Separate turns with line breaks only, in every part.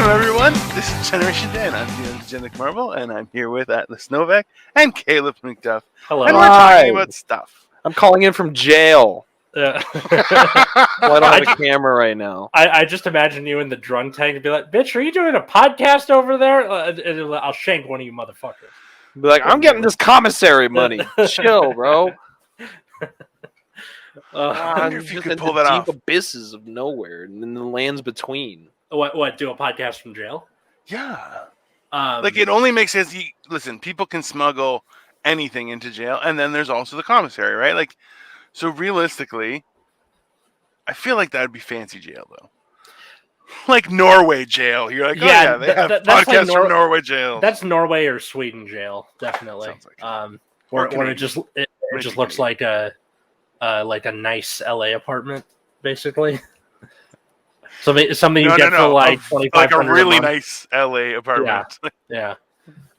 Welcome, everyone. This is Generation Dan. I'm the Untitled Marvel, and I'm here with Atlas Novak and Caleb McDuff.
Hello.
And we're talking about stuff.
I'm calling in from jail.
Yeah.
Well, I don't have a camera right now.
I just imagine you in the drunk tank and be like, "Bitch, are you doing a podcast over there?" I'll shank one of you motherfuckers.
Be like, I'm getting this commissary money. Chill, bro.
I wonder if you could pull that off.
Deep abysses of nowhere, and then the lands between.
What? Do a podcast from jail?
Yeah. Like, it only makes sense. Listen, people can smuggle anything into jail, and then there's also the commissary, right? Like, so realistically, I feel like that would be fancy jail, though. Like Norway jail. You're like, yeah, they have podcasts from Norway jail.
That's Norway or Sweden jail, definitely.
Like
where it just looks like a nice LA apartment, basically. Something you get for like $2,500
like a really nice LA apartment.
Yeah.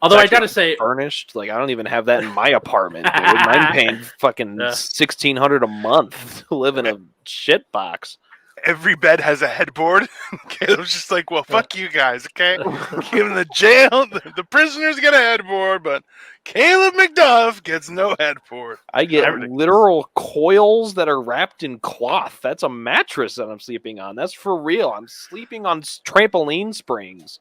Although I gotta say,
furnished. Like, I don't even have that in my apartment, dude. I'm paying fucking $1,600 a month to live in a shit box.
Every bed has a headboard. Caleb's just like, well, fuck you guys, okay? Give the jail, the prisoners get a headboard, but Caleb McDuff gets no headboard.
I get literal coils that are wrapped in cloth. That's a mattress that I'm sleeping on. That's for real. I'm sleeping on trampoline springs.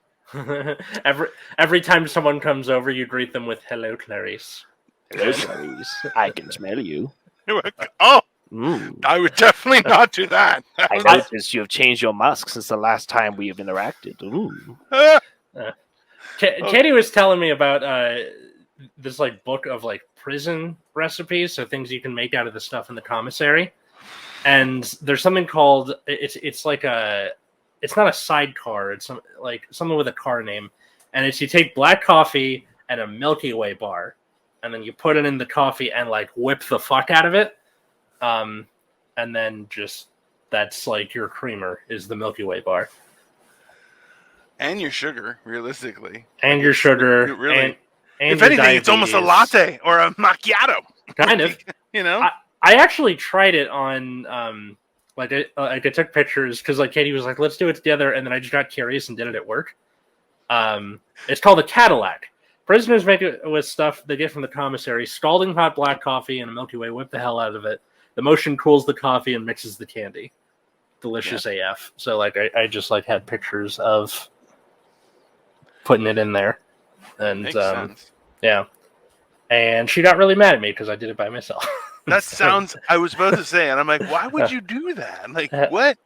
every time someone comes over, you greet them with "Hello, Clarice."
Hello, Clarice. I can smell you.
Oh. I would definitely not do that.
I noticed you have changed your mask since the last time we have interacted.
Katie was telling me about this like book of like prison recipes, so things you can make out of the stuff in the commissary. And there's something called it's like it's not a sidecar. It's something with a car name, and it's you take black coffee and a Milky Way bar, and then you put it in the coffee and like whip the fuck out of it. And then just that's like your creamer is the Milky Way bar,
and your sugar, realistically,
and your sugar.
Really,
and
if anything, diabetes. It's almost a latte or a macchiato.
Kind of,
you know.
I actually tried it on I took pictures because like Katie was like, let's do it together, and then I just got curious and did it at work. It's called a Cadillac. Prisoners make it with stuff they get from the commissary: scalding hot black coffee and a Milky Way. Whip the hell out of it. The motion cools the coffee and mixes the candy. Delicious AF. So like I just like had pictures of putting it in there, and
makes sense.
Yeah. And she got really mad at me because I did it by myself.
That sounds. I was about to say, and I'm like, why would you do that? Like, what?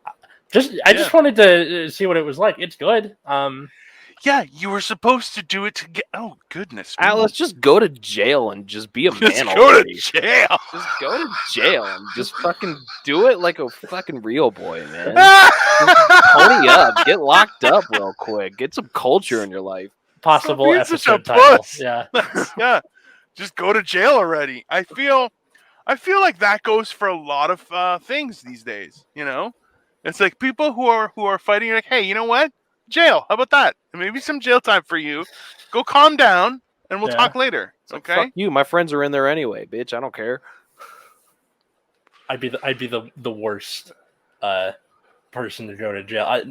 I just wanted to see what it was like. It's good.
Yeah, you were supposed to do it to get. Oh goodness!
Let's just go to jail and just be a man.
Just go to jail.
Just go to jail and just fucking do it like a fucking real boy, man. Just pony up, get locked up real quick, get some culture in your life.
Possible episode title. Yeah,
yeah. Just go to jail already. I feel like that goes for a lot of things these days. You know, it's like people who are fighting. Like, hey, you know what? Jail. How about that? Maybe some jail time for you. Go calm down, and we'll talk later. Okay.
Fuck you. My friends are in there anyway, bitch. I don't care.
I'd be the worst person to go to jail.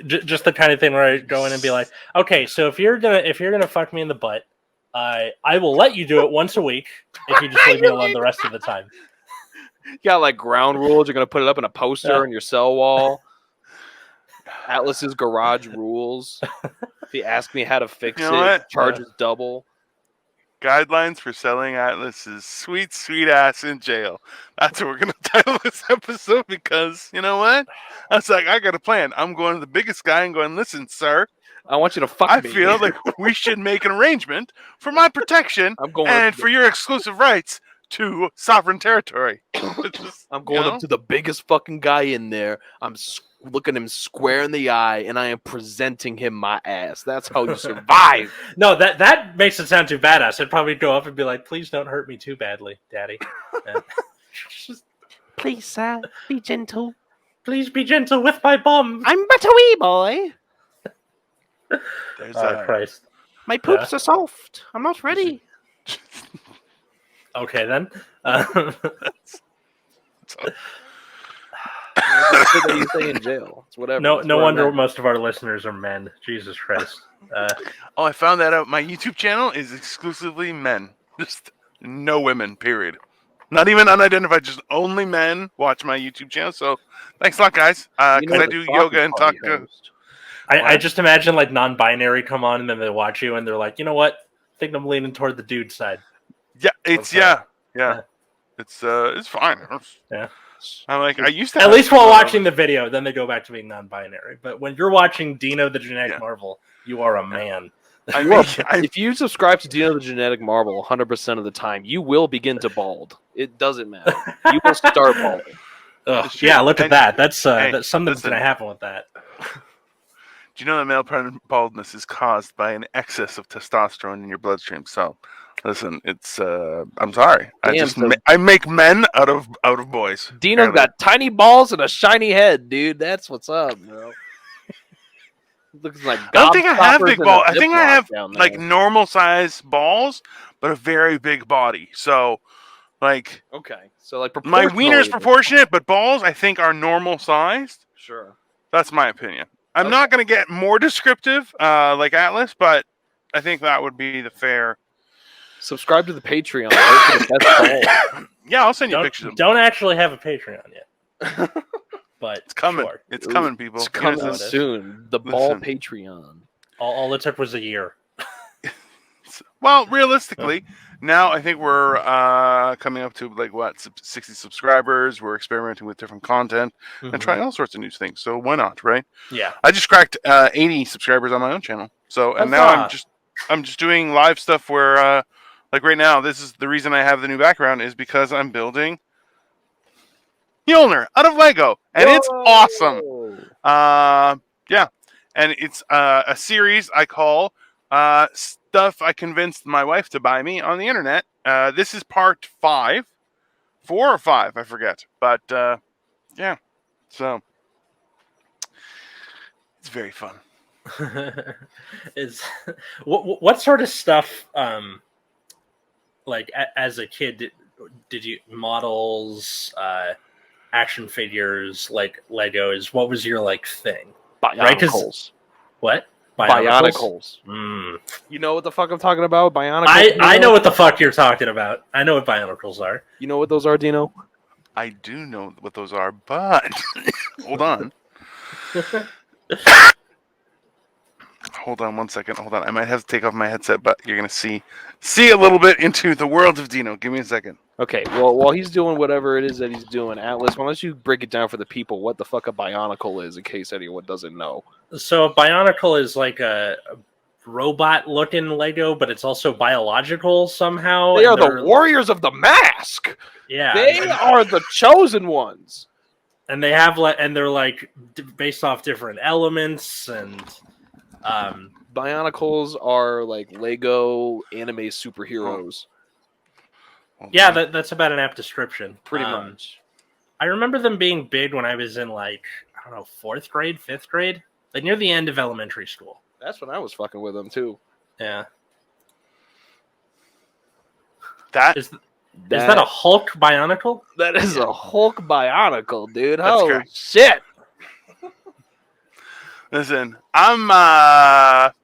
Just the kind of thing where I go in and be like, okay, so if you're gonna fuck me in the butt, I will let you do it once a week if you just leave me alone the rest of the time.
You got like ground rules. You're gonna put it up in a poster on your cell wall. Atlas's garage rules. If you ask me how to fix charges double.
Guidelines for selling Atlas's sweet ass in jail. That's what we're going to title this episode because, you know what? I was like, I got a plan. I'm going to the biggest guy and going, listen, sir.
I want you to fuck me.
I feel like we should make an arrangement for my protection and for your exclusive rights to sovereign territory.
I'm going up to the biggest fucking guy in there. I'm looking him square in the eye, and I am presenting him my ass. That's how you survive.
No, that makes it sound too badass. I'd probably go up and be like, please don't hurt me too badly, Daddy.
Please, sir, be gentle.
Please be gentle with my bum.
I'm but a wee boy.
There's
Christ.
My poops are soft. I'm not ready.
Okay, then.
shit that you say in jail. It's whatever.
No wonder most of our listeners are men. Jesus Christ.
Oh, I found that out. My YouTube channel is exclusively men. Just no women, period. Not even unidentified, just only men watch my YouTube channel. So thanks a lot, guys. Because I do yoga and talk.
I just imagine like non-binary come on and then they watch you and they're like, you know what? I think I'm leaning toward the dude side.
Yeah, it's it's fine.
Yeah.
I'm like, I used to
at least while watching the video, then they go back to being non-binary. But when you're watching Dino the Genetic Marvel, you are a man.
If you subscribe to Dino the Genetic Marvel 100% of the time, you will begin to bald. It doesn't matter. You will start balding.
Yeah, look at that. That's something's going to happen with that.
Do you know that male baldness is caused by an excess of testosterone in your bloodstream? So, listen, it's I'm sorry. I make men out of boys.
Dino's got tiny balls and a shiny head, dude. That's what's up, bro. Looks like
I don't think I have big balls. I think I have like normal size balls, but a very big body. So, like,
okay, so like
my wiener's proportionate, but balls I think are normal sized.
Sure,
that's my opinion. I'm not going to get more descriptive, like Atlas, but I think that would be the fair.
Subscribe to the Patreon.
Yeah, I'll send you pictures.
Don't actually have a Patreon yet, but
it's coming.
Sure.
It's coming, people.
It's coming soon. The ball Patreon.
All it took was a year.
Well, realistically, now I think we're coming up to like 60 subscribers. We're experimenting with different content and trying all sorts of new things. So why not, right?
Yeah.
I just cracked 80 subscribers on my own channel. So now I'm just doing live stuff where like right now, this is the reason I have the new background is because I'm building Mjolnir out of Lego, and it's awesome. Yeah, and it's a series I call Stuff I Convinced My Wife to Buy Me on the internet. This is part 4 or 5, I forget. But yeah, so it's very fun.
What sort of stuff? Like as a kid, did you models, action figures, like Legos? What was your like thing?
Bionicles.
What?
Bionicles. You know what the fuck I'm talking about? Bionicles.
I know what the fuck you're talking about. I know what Bionicles are.
You know what those are, Dino?
I do know what those are, but hold on. Hold on 1 second. Hold on. I might have to take off my headset, but you're gonna see a little bit into the world of Dino. Give me a second.
Okay. Well, while he's doing whatever it is that he's doing, Atlas, why don't you break it down for the people what the fuck a Bionicle is, in case anyone doesn't know?
So a Bionicle is like a robot-looking Lego, but it's also biological somehow.
They are the warriors of the mask.
Yeah,
they are the chosen ones.
And they have and they're like based off different elements and.
Bionicles are like Lego anime superheroes.
Yeah, that's about an apt description.
Pretty much.
I remember them being big when I was in like, I don't know, 4th grade, 5th grade, like near the end of elementary school.
That's when I was fucking with them too.
Yeah. Is
Is
that a Hulk Bionicle?
That is a Hulk Bionicle, dude. Oh shit!
Listen, I'm not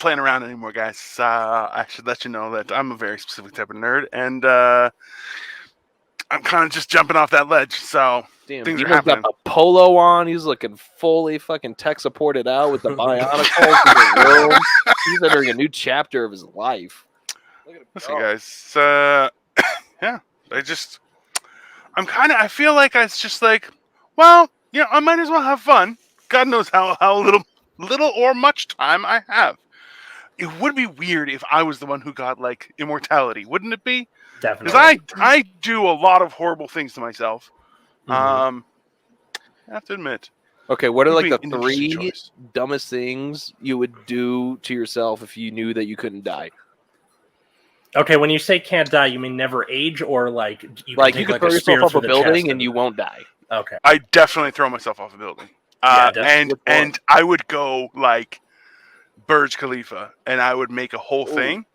playing around anymore, guys. I should let you know that I'm a very specific type of nerd, and I'm kind of just jumping off that ledge. So things are happening.
Got a polo on. He's looking fully fucking tech supported out with the Bionicles in the room. He's entering a new chapter of his life.
Listen, guys. Yeah, I feel like it's just like, well, yeah, I might as well have fun. God knows how little or much time I have. It would be weird if I was the one who got like immortality, wouldn't it be?
Definitely.
Because I do a lot of horrible things to myself. I have to admit.
Okay, what are like the 3 dumbest things you would do to yourself if you knew that you couldn't die?
Okay, when you say can't die, you mean never age, or like
you could throw yourself off a building and you won't die.
Okay,
I definitely throw myself off a building. And I would go like Burj Khalifa, and I would make a whole thing.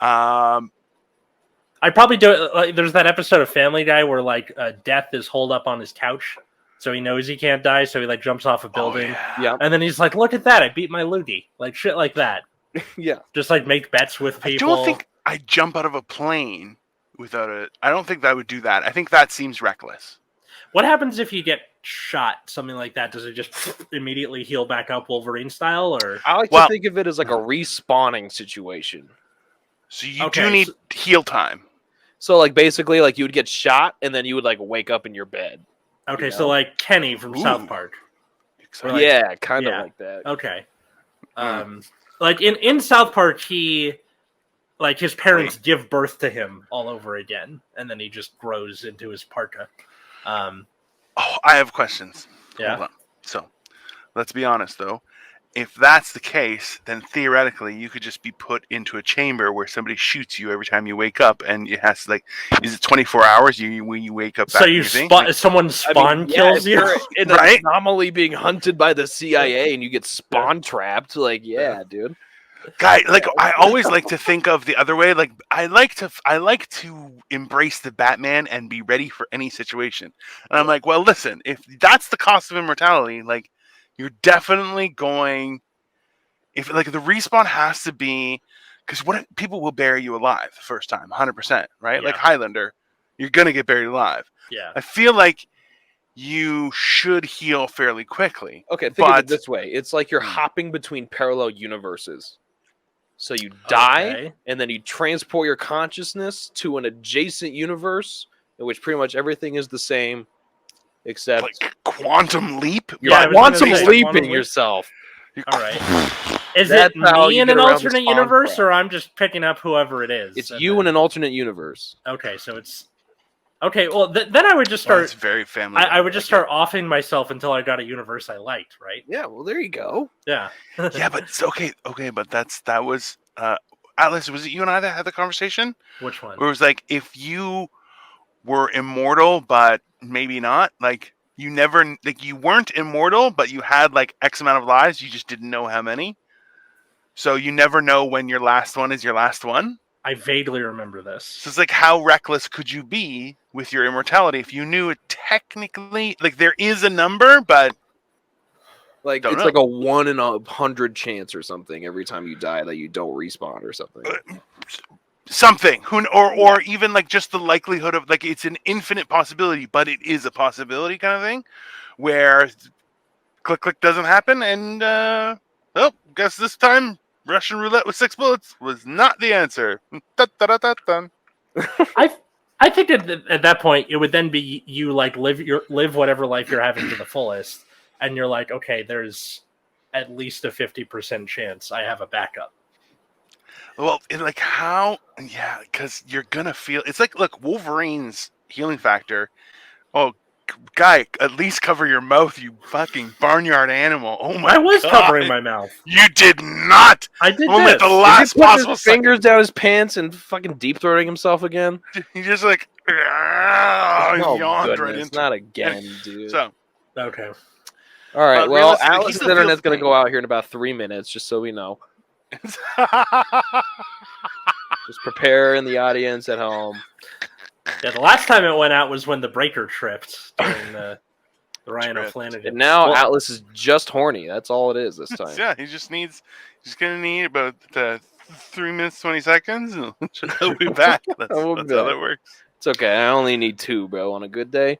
I'd probably do it. Like, there's that episode of Family Guy where like death is holed up on his couch, so he knows he can't die. So he like jumps off a building,
Yeah.
and then he's like, "Look at that! I beat my loogie!" Like shit, like that.
Yeah.
Just like make bets with people.
I don't think I'd jump out of a plane without it. I don't think that would do that. I think that seems reckless.
What happens if you get shot? Something like that? Does it just immediately heal back up Wolverine style, or?
I like to think of it as like a respawning situation.
So you do need heal time.
So like basically like you would get shot and then you would like wake up in your bed.
Okay, so like Kenny from South Park.
Like,
yeah, kind of like that.
Okay. Like in South Park, he like his parents give birth to him all over again, and then he just grows into his parka.
I have questions.
Yeah.
Hold on. So let's be honest though. If that's the case, then theoretically you could just be put into a chamber where somebody shoots you every time you wake up, and it has to, like, is it 24 hours when you wake up?
So you someone kills you,
in an anomaly being hunted by the CIA, and you get spawn trapped. Like, dude.
Guy, like I always like to think of the other way. Like I like to embrace the Batman and be ready for any situation. And I'm like, well, listen, if that's the cost of immortality, like, you're definitely going. If like the respawn has to be, because what if people will bury you alive the first time, 100%, right?
Yeah.
Like Highlander, you're gonna get buried alive.
Yeah.
I feel like you should heal fairly quickly.
Okay, think of it this way: it's like you're hopping between parallel universes. So you die, and then you transport your consciousness to an adjacent universe in which pretty much everything is the same, except
like quantum leap.
You're quantum leaping yourself.
All right. Is it me in an alternate universe, or I'm just picking up whoever it is?
It's you in an alternate universe.
Okay, so it's okay. Well, then I would just start.
It's very family.
I would just start offing myself until I got a universe I liked, right?
Yeah. Well, there you go.
Yeah.
Yeah, but it's okay, but that was Atlas. Was it you and I that had the conversation?
Which one?
Where it was like, if you were immortal, but maybe not, like. You never, like, you weren't immortal, but you had like X amount of lives. You just didn't know how many. So you never know when your last one is your last one.
I vaguely remember this.
So it's like, how reckless could you be with your immortality if you knew it technically? Like, there is a number, but
like it's like a 1 in 100 chance or something every time you die that you don't respawn or something.
Something, or even like just the likelihood of, like, it's an infinite possibility, but it is a possibility kind of thing, where click doesn't happen, and guess this time Russian roulette with 6 bullets was not the answer. Dun.
I think at that point it would then be you like live whatever life you're having to the fullest, and you're like, okay, there's at least a 50% chance I have a backup.
Well, like how? Yeah, because you're gonna feel. It's like, look, Wolverine's healing factor. Oh, guy, at least cover your mouth, you fucking barnyard animal. Oh my!
I was
God.
covering my mouth.
You did not.
I did.
Only at the last possible
his fingers down his pants and fucking deep throating himself again.
He just like yawned right into.
Not again, dude.
So
okay.
All right. Well, Atlas's internet's gonna go out here in about 3 minutes, just so we know. Just prepare in the audience at home.
Yeah, the last time it went out was when the breaker tripped during the Ryan O'Flanagan.
And now Atlas is just horny. That's all it is this time.
Yeah, he's gonna need about 3 minutes 20 seconds, and he'll be back. That's how that works.
It's okay. I only need 2, bro. On a good day.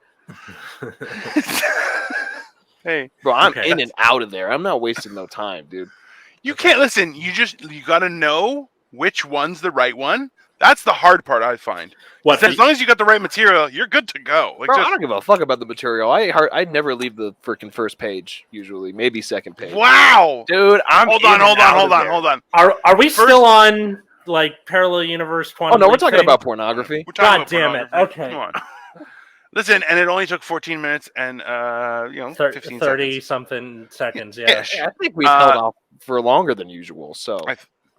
Hey,
bro, I'm in and out of there. I'm not wasting no time, dude.
You can't listen. You got to know which one's the right one. That's the hard part, I find. As long as you got the right material, you're good to go. Like,
bro, I don't give a fuck about the material. I never leave the freaking first page. Usually, maybe second page.
Wow,
dude,
hold on.
Are we still on like parallel universe quantum?
Oh no, we're talking about pornography.
God damn it! Okay.
Come on. Listen, and it only took 14 minutes and 15
30
seconds.
something seconds. Yeah,
I think we've held off for longer than usual. So,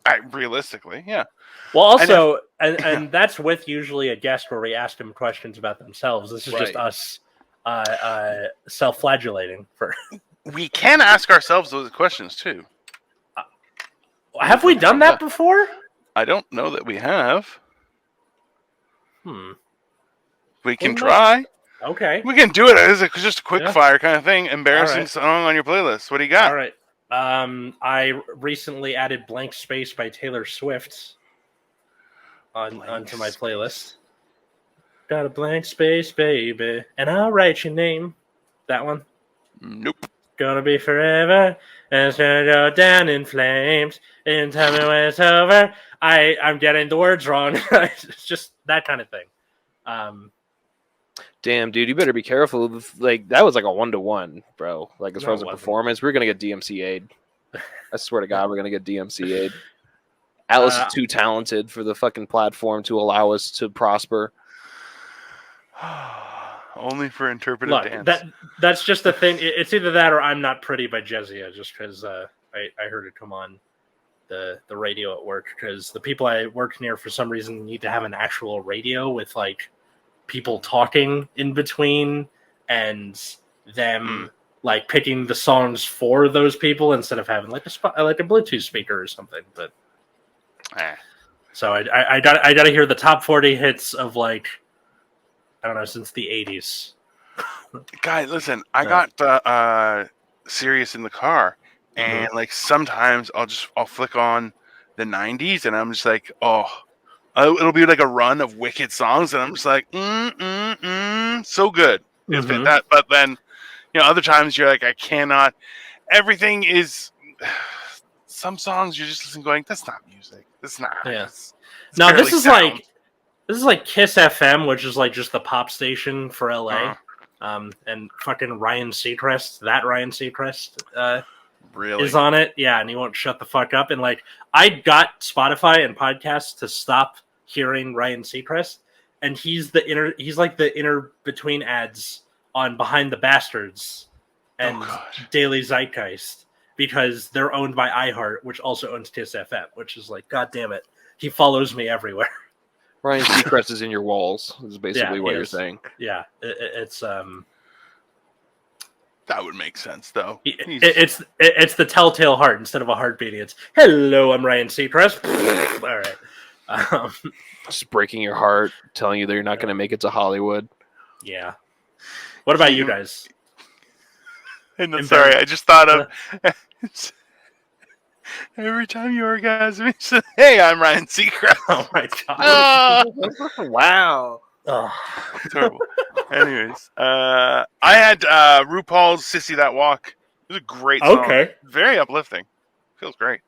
I realistically, yeah.
Well, also, and that's with usually a guest where we ask them questions about themselves. This is just us self-flagellating.
We can ask ourselves those questions too.
Have we done that before?
I don't know that we have. We can try.
Okay.
We can do it as just a quick fire kind of thing. Embarrassing
right.
song on your playlist. What do you got?
All right. I recently added Blank Space by Taylor Swift onto my playlist. Got a blank space, baby, and I'll write your name. That one?
Nope.
Gonna be forever, and it's gonna go down in flames. And tell me when it's over. I'm getting the words wrong. It's just that kind of thing.
Damn, dude, you better be careful. Like that was like a 1-to-1, bro. Like as far as a
wasn't.
performance, we're gonna get DMCA'd. I swear to God, we're gonna get DMCA'd. Atlas is too talented for the fucking platform to allow us to prosper.
Only for interpretive dance.
That's just the thing. It's either that or I'm Not Pretty by Jezia, just because I heard it come on the radio at work, because the people I work near for some reason need to have an actual radio with like people talking in between and them like picking the songs for those people instead of having like a Bluetooth speaker or something. But so I got to hear the top 40 hits of like, I don't know, since the 80s.
Guy, listen, I got Sirius in the car, and like sometimes I'll flick on the 90s, and I'm just like, it'll be like a run of wicked songs, and I'm just like, so good. It's fantastic. But then, other times you're like, I cannot. Everything is. Some songs you're just listening, going, that's not music. That's not.
Yeah.
It's
now this is sound. This is like Kiss FM, which is like just the pop station for LA. And fucking Ryan Seacrest,
really
is on it. Yeah, and he won't shut the fuck up. And like, I got Spotify and podcasts to stop hearing Ryan Seacrest, and he's like the inner between ads on Behind the Bastards and Daily Zeitgeist, because they're owned by iHeart, which also owns Kiss FM, which is like, God damn it, he follows me everywhere.
Ryan Seacrest is in your walls, is basically what you're saying.
Yeah, it's
that would make sense, though.
It's the telltale heart instead of a heart beating. It's, hello, I'm Ryan Seacrest. All right.
Just breaking your heart, telling you that you're not going to make it to Hollywood.
Yeah. What about you guys?
Sorry, I just thought of... Every time you orgasm, you say, hey, I'm Ryan Seacrest.
Oh, my God.
Wow.
Oh.
Terrible. Anyways, I had RuPaul's Sissy That Walk. It was a great song.
Okay.
Very uplifting. Feels great.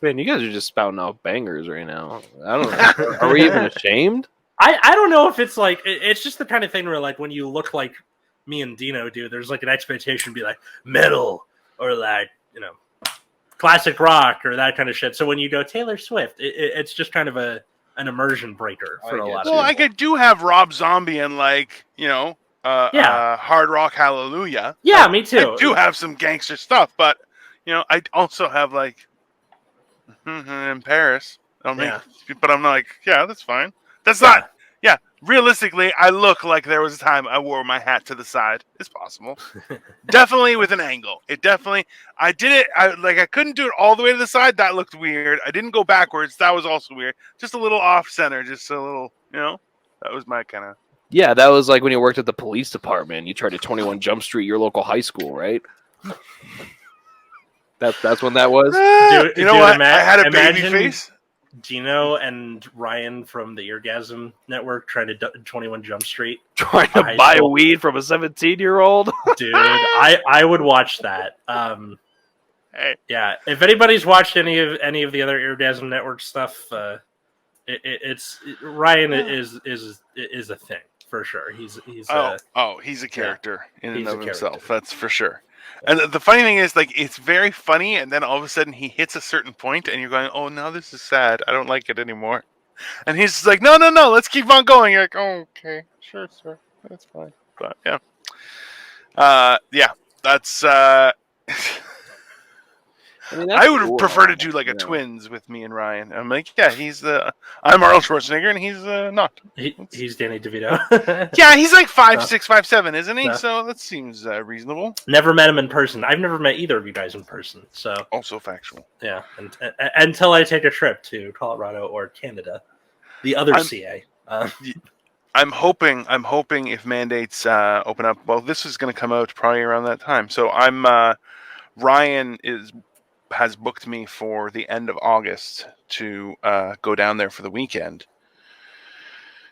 Man, you guys are just spouting out bangers right now. I don't know. Are we even ashamed?
I don't know if it's like... It's just the kind of thing where, like, when you look like me and Dino do, there's, like, an expectation to be, like, metal or, like, classic rock or that kind of shit. So when you go Taylor Swift, it's just kind of an immersion breaker for a lot of people.
Well, like I do have Rob Zombie and like, Hard Rock Hallelujah.
Yeah, me too.
I do have some gangster stuff, but I also have like in Paris. But I'm like, yeah, that's fine. That's not. Yeah, realistically, I look like there was a time I wore my hat to the side. It's possible. Definitely with an angle. I did it. I couldn't do it all the way to the side. That looked weird. I didn't go backwards. That was also weird. Just a little off center. Just a little, that was my kind of.
Yeah, that was like when you worked at the police department. You tried to 21 Jump Street, your local high school, right? That's when that was.
What? I had a baby face.
Gino and Ryan from the Eargasm Network trying to 21 Jump Street.
Trying to buy weed from a 17-year-old?
Dude, I would watch that.
Hey.
Yeah, if anybody's watched any of the other Eargasm Network stuff, Ryan is a thing for sure. He's
a character in and of himself. That's for sure. And the funny thing is, like, it's very funny, and then all of a sudden he hits a certain point, and you're going, "Oh, now this is sad. I don't like it anymore." And he's just like, "No, let's keep on going." You're like, "Oh, okay, sure, sir, that's fine." But yeah, that's. I would prefer to do like a twins with me and Ryan. I'm like, yeah, I'm Arnold Schwarzenegger, and he's not.
He's Danny DeVito.
Yeah, he's like 5'6", 5'7", isn't he? So that seems reasonable.
Never met him in person. I've never met either of you guys in person. So
also factual.
Yeah, until I take a trip to Colorado or Canada, the other CA.
I'm hoping if mandates open up. Well, this is going to come out probably around that time. So Ryan has booked me for the end of August to go down there for the weekend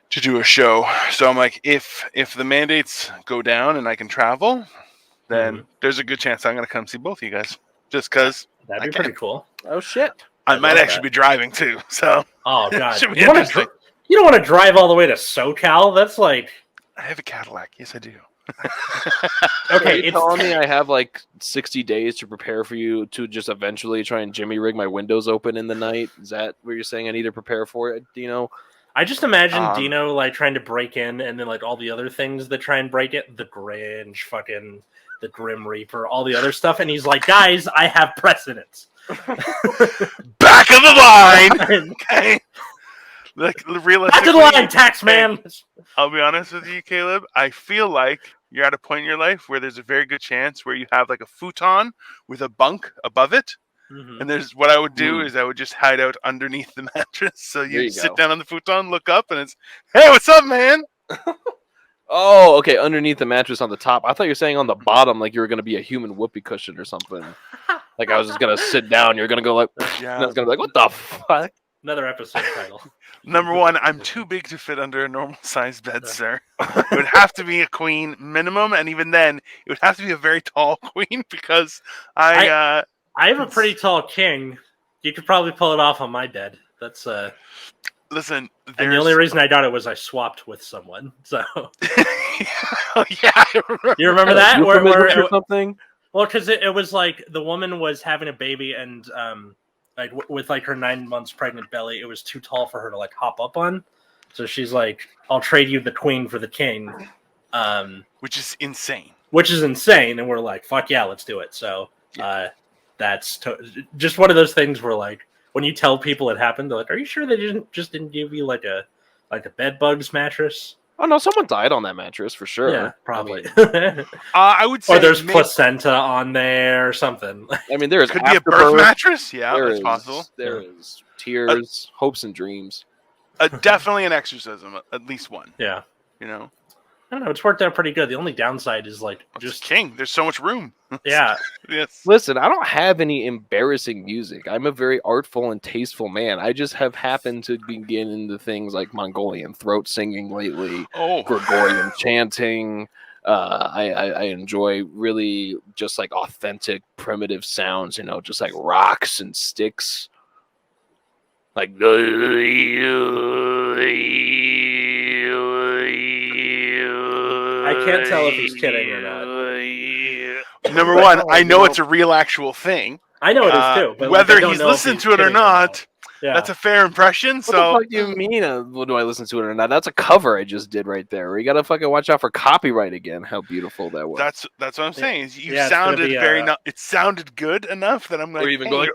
to do a show. So I'm like, if the mandates go down and I can travel, then there's a good chance I'm going to come see both of you guys. Just because
that'd be pretty cool.
Oh shit!
I might actually be driving too. So
oh god,
should be
you don't want to drive all the way to SoCal? That's like
I have a Cadillac. Yes, I do.
Okay, you're telling me I have like 60 days to prepare for you to just eventually try and jimmy rig my windows open in the night? Is that what you're saying? I need to prepare for it, Dino?
I just imagine Dino like trying to break in, and then like all the other things that try and break it, the Grinch, fucking the Grim Reaper, all the other stuff, and he's like, guys, I have precedence.
Back of the line. Okay. Like realistically,
back to the line, tax man.
I'll be honest with you, Caleb. I feel like you're at a point in your life where there's a very good chance where you have like a futon with a bunk above it. And there's what I would do is I would just hide out underneath the mattress. So you sit down on the futon, look up, and it's, hey, what's up, man?
Oh, okay, underneath the mattress on the top. I thought you were saying on the bottom, like you were going to be a human whoopee cushion or something. Like I was just going to sit down. You're going to go like, and I was going to be like, what the fuck?
Another episode title.
Number one, I'm too big to fit under a normal sized bed, sir. It would have to be a queen minimum, and even then, it would have to be a very tall queen because I
have a pretty tall king. You could probably pull it off on my bed. That's
listen.
And the only reason I got it was I swapped with someone. So
oh, yeah, I remember.
You remember that?
Or something?
Well, because it was like the woman was having a baby, and like with like her 9 months pregnant belly, it was too tall for her to like hop up on. So she's like, "I'll trade you the queen for the king,"
which is insane.
And we're like, "Fuck yeah, let's do it." So that's just one of those things where like when you tell people it happened, they're like, "Are you sure they didn't give you like a bed bugs mattress?"
Oh no, someone died on that mattress for sure.
Yeah, probably.
I would say,
or there's placenta on there or something.
I mean, there
could be a birth mattress. Yeah, that's possible.
There is tears, hopes, and dreams.
Definitely an exorcism, at least one.
Yeah,
you know.
I don't know. It's worked out pretty good. The only downside is like just
king. There's so much room.
Yeah.
Yes.
Listen, I don't have any embarrassing music. I'm a very artful and tasteful man. I just have happened to begin into things like Mongolian throat singing lately, Gregorian chanting. I enjoy really just like authentic, primitive sounds. You know, just like rocks and sticks. Like.
I can't tell if he's kidding or not.
Number one, I know it's a real actual thing.
I know it is too. But
whether he's listened to it or not, that's a fair impression.
What the fuck do you mean? Do I listen to it or not? That's a cover I just did right there. You gotta fucking watch out for copyright again. How beautiful that was.
That's what I'm saying. You sounded it sounded good enough that I'm like,
or even going.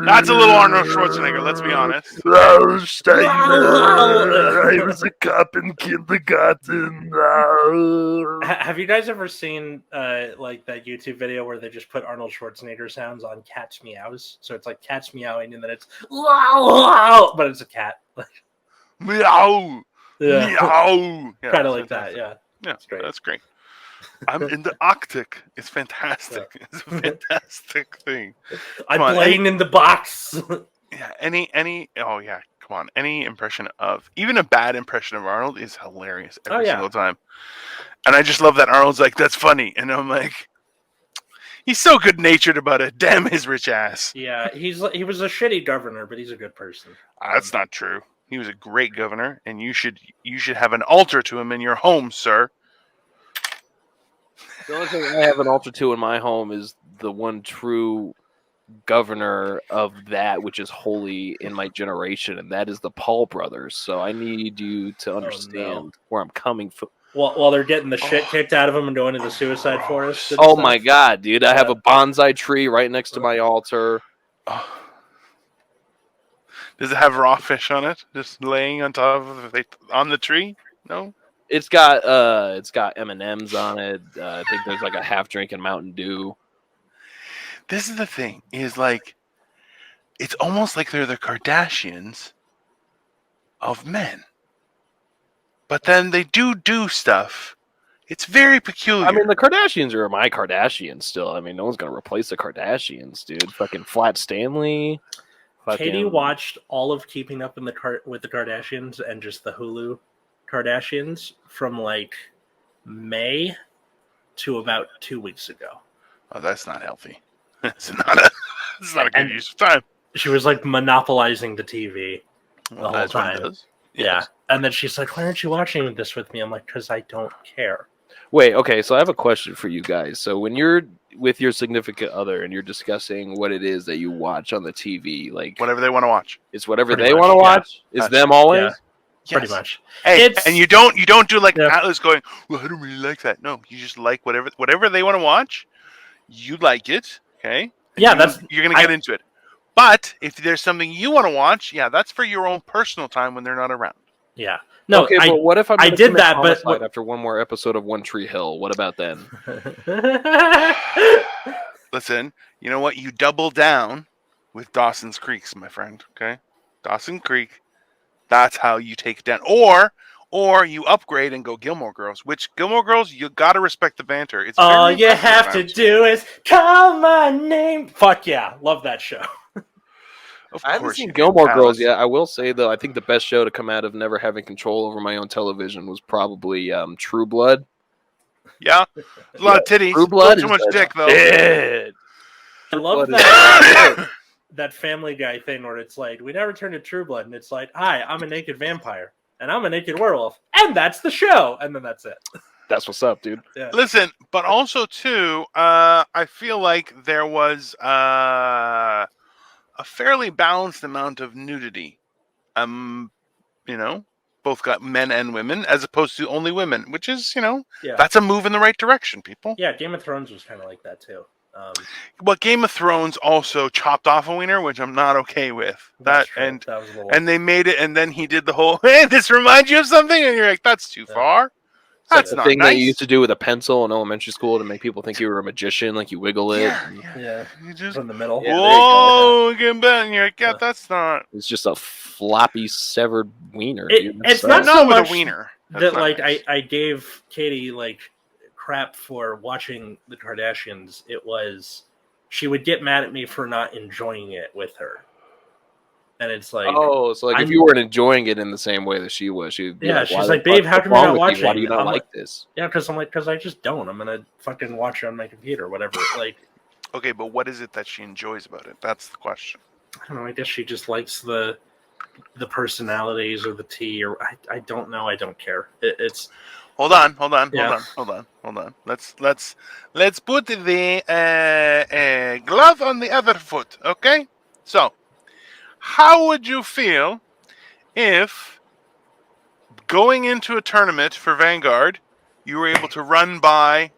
That's a little Arnold Schwarzenegger, let's be honest.
I was a cop in kindergarten.
Have you guys ever seen like that YouTube video where they just put Arnold Schwarzenegger sounds on cats meows? So it's like cats meowing and then it's but it's a cat.
Meow.
Yeah.
Meow. Yeah,
kind of like that, yeah.
Yeah, that's great. I'm in the Arctic. It's fantastic. Yeah. It's a fantastic thing.
I'm playing in the box.
Yeah, any oh yeah, come on. Any impression of even a bad impression of Arnold is hilarious every single time. And I just love that Arnold's like, that's funny. And I'm like, he's so good natured about it. Damn his rich ass.
Yeah, he was a shitty governor, but he's a good person.
That's not true. He was a great governor, and you should have an altar to him in your home, sir.
The only thing I have an altar to in my home is the one true governor of that which is holy in my generation, and that is the Paul brothers. So I need you to understand where I'm coming from.
While they're getting the shit kicked out of them and going to the suicide forest.
Oh my god, dude! I have a bonsai tree right next to my altar.
Does it have raw fish on it, just laying on top of on the tree? No.
It's got M&Ms on it. I think there's like a half drinking Mountain Dew.
This is the thing, is like, it's almost like they're the Kardashians of men. but then they do stuff. It's very peculiar.
I mean, the Kardashians are my Kardashians still. I mean, no one's gonna replace the Kardashians, dude. Fucking Flat Stanley.
Katie watched all of Keeping Up with the Kardashians and just the Hulu Kardashians from like May to about 2 weeks ago.
Oh, that's not healthy. It's not a good use of time.
She was like monopolizing the TV the whole
That's what it
time.
does.
Yeah.
Yes.
And then she's like, why aren't you watching this with me? I'm like, because I don't care.
Wait, okay, so I have a question for you guys. So when you're with your significant other and you're discussing what it is that you watch on the TV, like
Whatever they want to watch.
it's whatever
Pretty
they
much,
want to
yeah.
watch? Is them always?
Yeah.
Yes.
Pretty much.
Hey, and you don't do like
Yeah.
Atlas going, well, I don't really like that. No, you just like whatever they want to watch. You like it, okay? And
Yeah,
you're gonna get into it. But if there's something you want to watch, yeah, that's for your own personal time when they're not around.
Yeah. No,
Okay, but what if
I did that, but
after one more episode of One Tree Hill? What about then?
Listen, you know what? You double down with Dawson's Creeks, my friend. Okay, Dawson Creek. That's how you take it down. Or you upgrade and go Gilmore Girls. Which Gilmore Girls, you gotta respect the banter. It's
all
very
you
impressive
have to
banter.
do is call my name. Fuck yeah, love that show.
Of
I haven't
course
seen
you do,
Gilmore Girls
Alice.
yet. I will say though, I think the best show to come out of never having control over my own television was probably True Blood.
Yeah, there's a lot of titties.
True Blood
Not too
is
much
a
dick though.
dead.
I love
Blood
that that Family Guy thing where it's like, we never turn to True Blood, and it's like, hi, I'm a naked vampire, and I'm a naked werewolf, and that's the show, and then that's it.
That's what's up, dude.
Yeah.
Listen, but also too, I feel like there was a fairly balanced amount of nudity. You know, both got men and women, as opposed to only women, which is,
Yeah.
that's a move in the right direction, people.
Yeah, Game of Thrones was kind of like that too.
But Game of Thrones also chopped off a wiener, which I'm not okay with.
That was a little...
And they made it, and then he did the whole, hey, this reminds you of something, and you're like, that's too far. That's
the
not
thing
nice.
that you used to do with a pencil in elementary school to make people think you were a magician, like you wiggle it.
Yeah,
You just,
from the middle.
Yeah,
whoa, get back, and you're like, yeah, that's not.
It's just a floppy severed wiener.
It-
dude.
it's
That's-
not so
with
much
a wiener. That's
that
not
like
nice.
I gave Katie like crap for watching the Kardashians. It was she would get mad at me for not enjoying it with her, and it's like,
Oh, so like if
I'm-
you weren't enjoying it in the same way that she was, she'd be
Yeah,
like,
she's
"Why
like,
the
"Babe,
fuck-
how
what's
come you're
wrong
not
with you? Why do
watching?"
you not
I'm
like this?"
yeah, because I just don't. I'm gonna fucking watch it on my computer, whatever. Like,
Okay, but what is it that she enjoys about it? That's the question.
I don't know. I guess she just likes the personalities or the tea, or I don't know. I don't care. It's
Hold on.
Yeah.
Let's put the glove on the other foot. Okay. So, how would you feel if going into a tournament for Vanguard, you were able to run by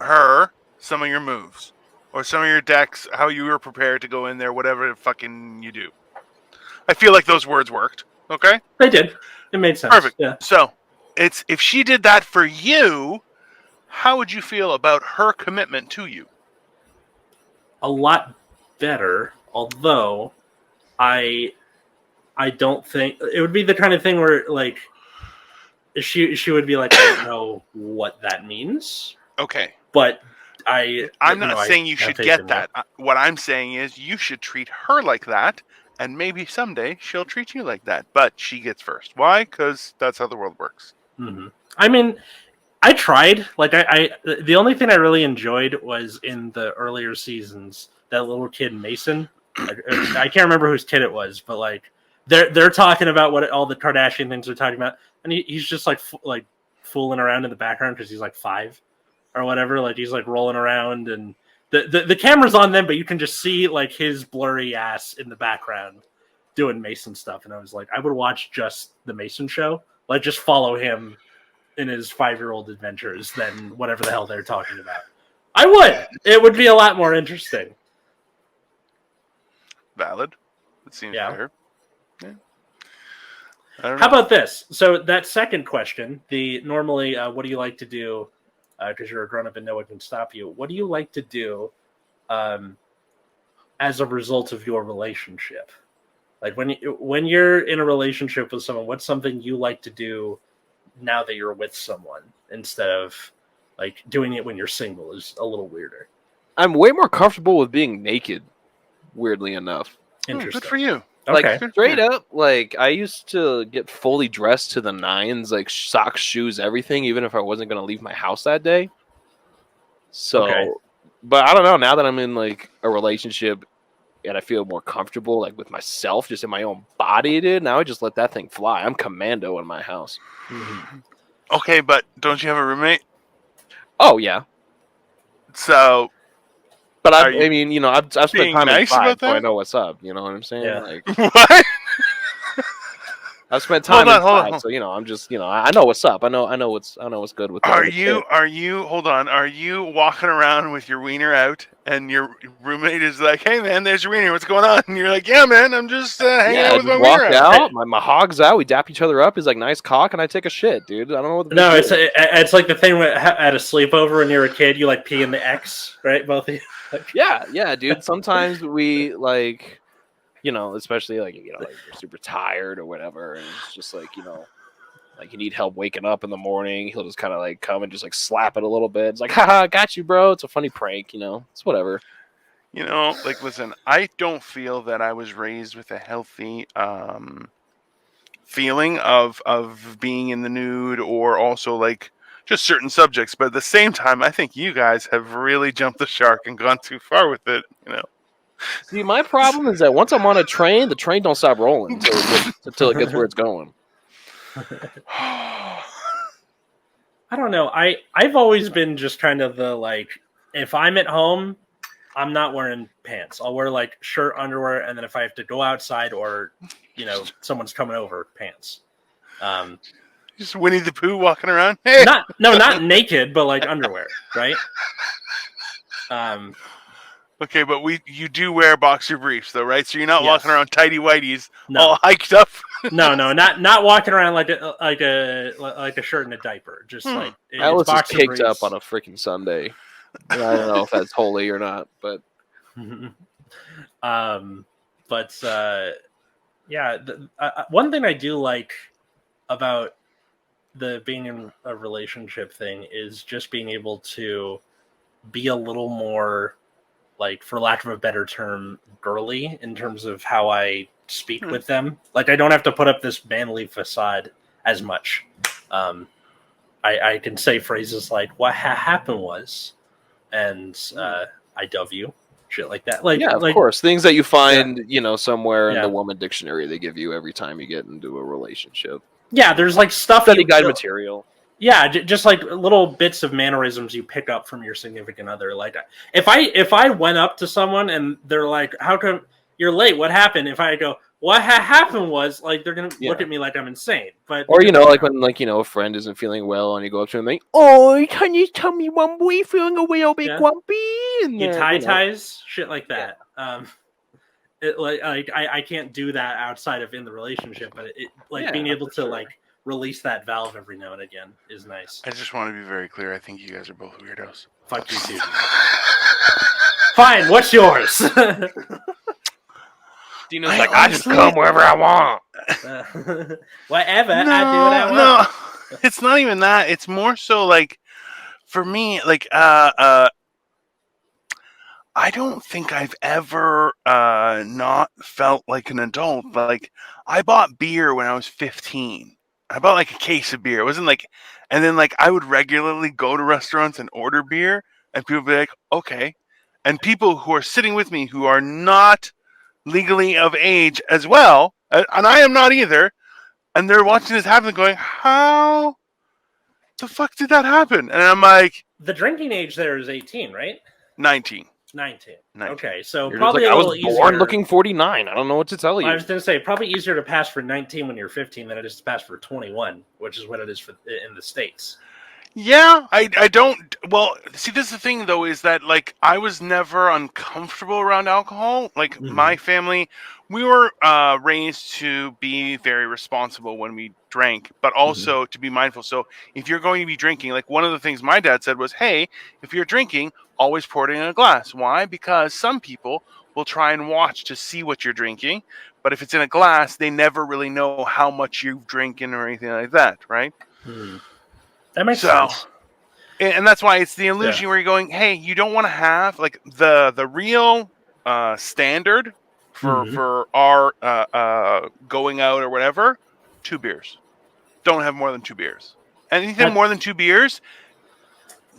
her some of your moves or some of your decks, how you were prepared to go in there, whatever fucking you do? I feel like those words worked. Okay.
they did. It made sense.
Perfect.
Yeah.
So, it's if she did that for you, how would you feel about her commitment to you?
A lot better, although I don't think it would be the kind of thing where like she would be like, I don't know what that means,
Okay.
but
I'm not saying you should get that. What I'm saying is you should treat her like that, and maybe someday she'll treat you like that. But she gets first. Why? Because that's how the world works.
Mm-hmm. I mean, I tried. Like, I the only thing I really enjoyed was in the earlier seasons that little kid Mason. I can't remember whose kid it was, but like they're talking about what all the Kardashian things are talking about, and he's just like fooling around in the background because he's like 5 or whatever. Like he's like rolling around, and the camera's on them, but you can just see like his blurry ass in the background doing Mason stuff. And I was like, I would watch just the Mason show. Like, just follow him in his 5-year-old adventures than whatever the hell they're talking about. I would. It would be a lot more interesting.
Valid. It seems fair. Yeah. I don't know.
How about this? So that second question, normally, what do you like to do? Because you're a grown-up and no one can stop you. What do you like to do as a result of your relationship? Like when you're in a relationship with someone, what's something you like to do now that you're with someone instead of like doing it when you're single is a little weirder.
I'm way more comfortable with being naked, weirdly enough.
Interesting.
Good for you.
Like
Okay.
straight up, like I used to get fully dressed to the nines, like socks, shoes, everything, even if I wasn't gonna leave my house that day. So,
Okay.
but I don't know. Now that I'm in like a relationship and I feel more comfortable, like with myself, just in my own body, dude. Now I just let that thing fly. I'm commando in my house.
Mhm.
Okay, but don't you have a roommate?
Oh yeah,
So
but
Are you
I mean, you know, I've spent
being
time
nice
inside,
about
so I
that?
know what's up. You know what I'm saying?
Yeah.
Like
what?
I've spent time
Hold on.
inside, so you know, I'm just, you know, I know what's up. I know what's good with.
Are
with
you?
it.
Are you? Hold on. Are you walking around with your wiener out, and your roommate is like, "Hey, man, there's your wiener. What's going on?" And you're like, "Yeah, man, I'm just hanging
Yeah,
out
I
with my
just
wiener
walked
out."
out. My hog's out. We dap each other up. He's like, "Nice cock," and I take a shit, dude. I don't know what the
No,
big deal is.
it's like the thing at a sleepover when you're a kid, you like pee in the X, right? Both of you.
Yeah, dude. Sometimes we like, you know, especially like like you're super tired or whatever, and it's just like, you know, like you need help waking up in the morning. He'll just kind of like come and just like slap it a little bit. It's like, haha, got you, bro. It's a funny prank, you know. It's whatever.
You know, like, listen, I don't feel that I was raised with a healthy feeling of being in the nude, or also like just certain subjects. But at the same time, I think you guys have really jumped the shark and gone too far with it. You know.
See, my problem is that once I'm on a train, the train don't stop rolling until it gets where it's going.
I don't know. I've always been just kind of the like, if I'm at home, I'm not wearing pants. I'll wear like shirt, underwear, and then if I have to go outside or, you know, someone's coming over, pants.
Just Winnie the Pooh walking around. Hey.
Not naked, but like underwear, right?
Okay, but you do wear boxer briefs though, right? So you're not
Yes.
walking around tighty whities
No.
all hiked up.
No, not walking around like a shirt and a diaper. Just like it's
Alice is
boxer
caked
briefs.
up on a freaking Sunday. I don't know if that's holy or not, but
yeah. One thing I do like about the being in a relationship thing is just being able to be a little more, like, for lack of a better term, girly in terms of how I speak with them. Like, I don't have to put up this manly facade as much. I can say phrases like "what happened was," and "I dove you," shit like that. Like,
yeah, of
like,
course, things that you find, you know, somewhere in
Yeah.
the woman dictionary they give you every time you get into a relationship.
Yeah, there's like stuff
Study guide material.
Yeah, just like little bits of mannerisms you pick up from your significant other. Like, if I went up to someone and they're like, "How come you're late? What happened?" If I go, "What happened was," like, they're gonna look at me like I'm insane. But
Or, you know, like when, like, you know, a friend isn't feeling well and you go up to him and like, "Oh, can you tell me when we're feeling a little bit grumpy?" And
you tie
you know.
ties, shit like that. I can't do that outside of in the relationship, but being able to like release that valve every now and again is nice.
I just want to be very clear. I think you guys are both weirdos.
Fuck you too. Fine, what's yours?
Dino's like, I just come wherever I want.
Whatever, I do what I want.
No, it's not even that. It's more so like, for me, like, I don't think I've ever not felt like an adult. Like, I bought beer when I was 15. I bought like a case of beer. It wasn't like, and then like I would regularly go to restaurants and order beer, and people would be like, okay. And people who are sitting with me who are not legally of age as well, and I am not either, and they're watching this happen going, how the fuck did that happen? And I'm like,
the drinking age there is 18, right?
19.
19.
19.
Okay, so
You're
probably
like,
a
I
little
was
easier.
born looking 49. I don't know what to tell you.
I was going to say, probably easier to pass for 19 when you're 15 than it is to pass for 21, which is what it is in the States.
Yeah, I don't. Well, see, this is the thing, though, is that, like, I was never uncomfortable around alcohol. Like, my family, we were raised to be very responsible when we drank, but also to be mindful. So if you're going to be drinking, like, one of the things my dad said was, hey, if you're drinking, always pour it in a glass. Why? Because some people will try and watch to see what you're drinking, but if it's in a glass, they never really know how much you've drinking or anything like that, right?
That makes sense.
And that's why it's the illusion where you're going, hey, you don't want to have like the real standard for our going out or whatever, 2 beers. Don't have more than 2 beers. Anything more than 2 beers,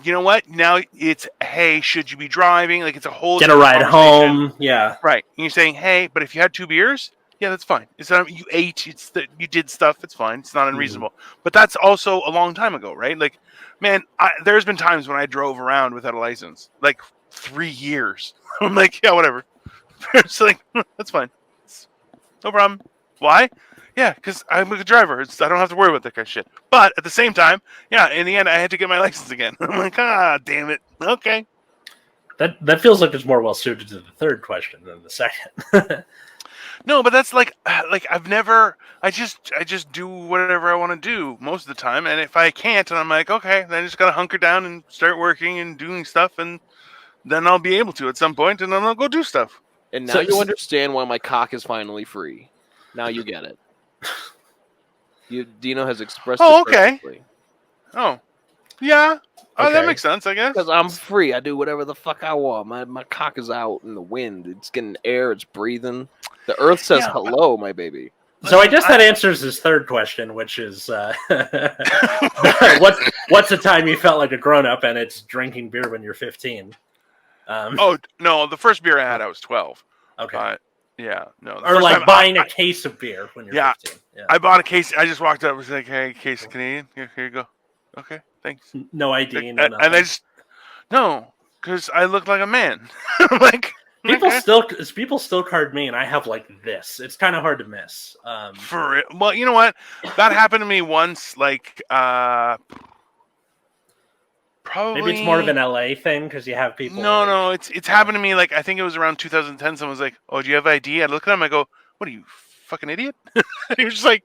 you know what? Now it's, hey, should you be driving? Like, it's a whole
get a ride home. Yeah.
Right. And you're saying, hey, but if you had 2 beers, yeah, that's fine. It's not, you ate, it's that you did stuff, it's fine. It's not unreasonable. But that's also a long time ago, right? Like, man, there's been times when I drove around without a license, like 3 years. I'm like, yeah, whatever. It's like, that's fine. No problem. Why? Yeah, because I'm a good driver. I don't have to worry about that kind of shit. But at the same time, yeah, in the end, I had to get my license again. I'm like, damn it. Okay.
That feels like it's more well suited to the third question than the second.
No, but that's like I've never. I just do whatever I want to do most of the time, and if I can't, and I'm like, okay, then I just gotta hunker down and start working and doing stuff, and then I'll be able to at some point, and then I'll go do stuff.
And now you understand why my cock is finally free. Now you get it. Dino has expressed it perfectly.
Oh, yeah. Oh, that makes sense, I guess.
Because I'm free. I do whatever the fuck I want. My cock is out in the wind. It's getting air. It's breathing. The earth says hello, my baby.
So I guess that answers his third question, which is what's the time you felt like a grown-up, and it's drinking beer when you're 15.
Oh, no, the first beer I had, I was 12.
Okay.
Yeah, no.
Or like buying a case of beer when you're 15. Yeah.
I bought a case. I just walked up and was like, hey, case of Canadian. Here you go. Okay, thanks.
No ID, no nothing.
And I just, no, because I look like a man. Like,
people still card me, and I have like this. It's kind of hard to miss.
For it. Well, you know what? That happened to me once, like, probably.
Maybe it's more of an LA thing because you have people.
No, it's happened to me. Like, I think it was around 2010. Someone was like, "Oh, do you have ID?" I look at him. I go, "What are you, fucking idiot?" And he was just like,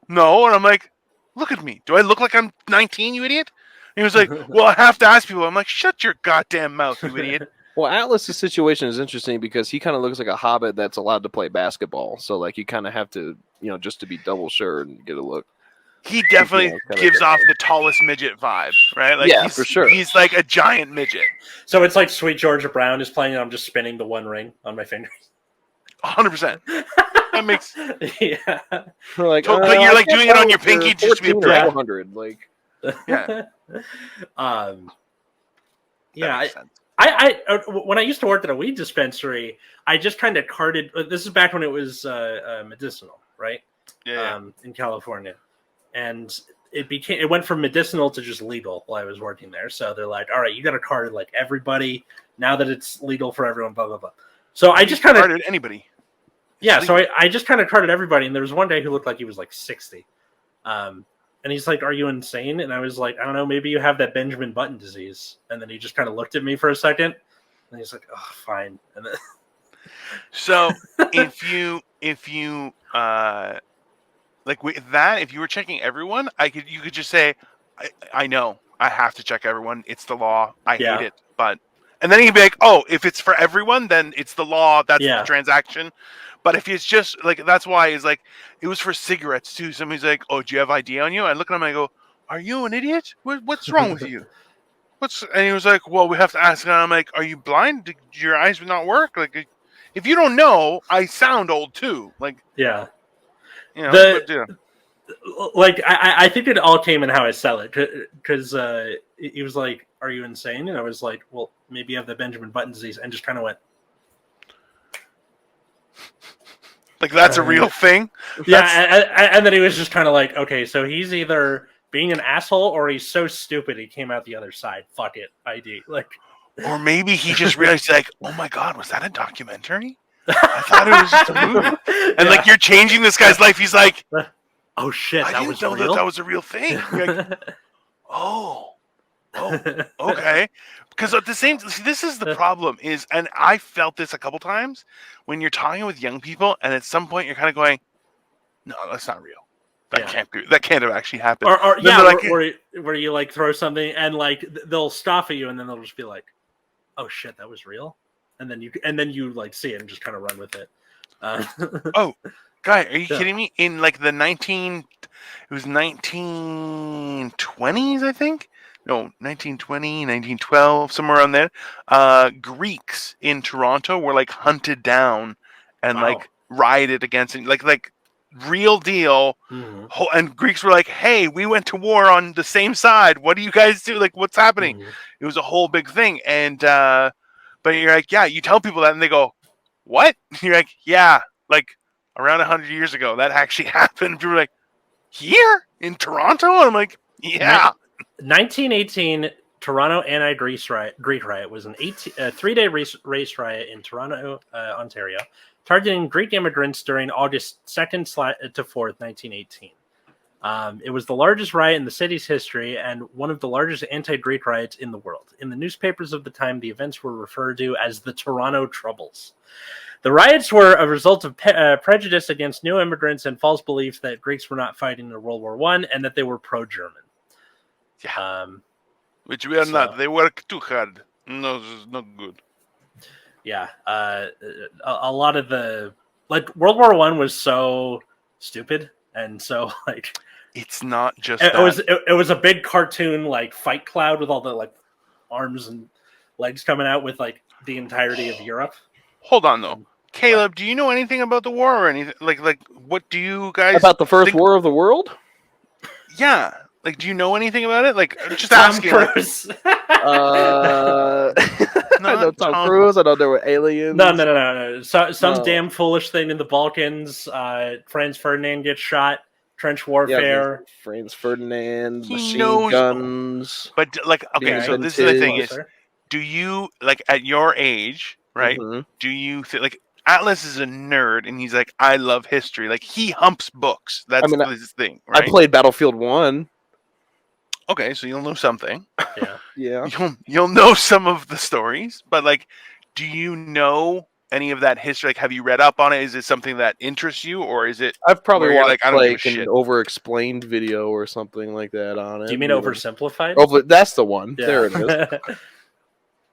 "No," and I'm like, "Look at me. Do I look like I'm 19, you idiot?" And he was like, "Well, I have to ask people." I'm like, "Shut your goddamn mouth, you idiot."
Well, Atlas's situation is interesting because he kind of looks like a hobbit that's allowed to play basketball. So, like, you kind of have to, just to be double sure and get a look.
He definitely gives off the tallest midget vibe, right? Like,
for sure.
He's like a giant midget.
So it's like Sweet Georgia Brown is playing, and I'm just spinning the one ring on my fingers.
100%. That makes.
Yeah.
Like,
but you're like doing it on your pinky just to be a prick.
400, like.
Yeah.
Yeah. I when I used to work at a weed dispensary, I just kind of carded. This is back when it was medicinal, right?
Yeah.
In California, and it went from medicinal to just legal while I was working there. So they're like, all right, you got to card like everybody now that it's legal for everyone. Blah blah blah. So I just kind of
carded anybody.
Yeah. So I just kind of carded everybody, and there was one guy who looked like he was like 60. And he's like, "Are you insane?" And I was like, "I don't know. Maybe you have that Benjamin Button disease." And then he just kind of looked at me for a second, and he's like, "Oh, fine." And then...
So if you like with that, if you were checking everyone, you could just say, "I know, I have to check everyone. It's the law. I hate it." But and then you can be like, "Oh, if it's for everyone, then it's the law. That's the transaction." But if it's just like, that's why it's like, it was for cigarettes too. Somebody's like, "Oh, do you have ID on you?" I look at him and I go, "Are you an idiot? What's wrong with you?" And he was like, "Well, we have to ask." And I'm like, "Are you blind? Did your eyes not work?" Like, if you don't know, I sound old too. Like,
yeah.
Like,
I think it all came in how I sell it, because he was like, "Are you insane?" And I was like, "Well, maybe you have the Benjamin Button disease," and just kind of went.
Like, that's a real thing?
Yeah, and then he was just kind of like, okay, so he's either being an asshole or he's so stupid he came out the other side. Fuck it, ID. Like,
or maybe he just realized, like, oh my god, was that a documentary? I thought it was just a movie. And like, you're changing this guy's life. He's like,
oh shit,
I didn't know that was a real thing. Like, oh, okay. Because at the same time, this is the problem is, and I felt this a couple times when you're talking with young people, and at some point you're kind of going, no, that's not real. That can't have actually happened.
Or like, where you like throw something and like they'll scoff at you, and then they'll just be like, oh shit, that was real. And then you like see it and just kind of run with it.
Guy, are you kidding me? In like it was 1920s, I think. No, 1920, 1912, somewhere around there. Greeks in Toronto were like hunted down and like rioted against it, like real deal.
Mm-hmm.
And Greeks were like, "Hey, we went to war on the same side. What do you guys do? Like, what's happening?"
Mm-hmm.
It was a whole big thing. And but you're like, yeah, you tell people that, and they go, "What?" You're like, "Yeah, like around 100 years ago, that actually happened." People were like, "Here in Toronto?" And I'm like, "Yeah."
1918 Toronto anti-Greek riot was an 3-day race riot in Toronto, Ontario, targeting Greek immigrants during August 2nd to 4th, 1918. It was the largest riot in the city's history and one of the largest anti-Greek riots in the world. In the newspapers of the time, the events were referred to as the Toronto Troubles. The riots were a result of prejudice against new immigrants and false beliefs that Greeks were not fighting in World War I and that they were pro-German.
Yeah. Which we are not. They work too hard. No, this is not good.
Yeah. A lot of the World War I was so stupid and so
it's not just
it was a big cartoon like fight cloud with all the like arms and legs coming out with like the entirety of Europe.
Hold on though. Caleb, do you know anything about the war or anything? Like what do you guys
about the first war of the world?
Yeah. Like, do you know anything about it? Like, just
Tom
asking.
Cruise.
I know Tom Cruise. I know there were aliens.
No. Some damn foolish thing in the Balkans. Franz Ferdinand gets shot. Trench warfare.
Yeah, Franz Ferdinand. Machine guns.
But like, okay, so this is the thing: is do you like at your age, right?
Mm-hmm.
Do you like Atlas is a nerd, and he's like, I love history. Like he humps books. That's his thing. Right?
I played Battlefield 1.
Okay, so you'll know something.
Yeah.
You'll know some of the stories, but like, do you know any of that history? Like, have you read up on it? Is it something that interests you, or is it?
I've probably watched
like
an over-explained video or something like that on it.
Do you mean oversimplified?
That's the one. Yeah. There it is.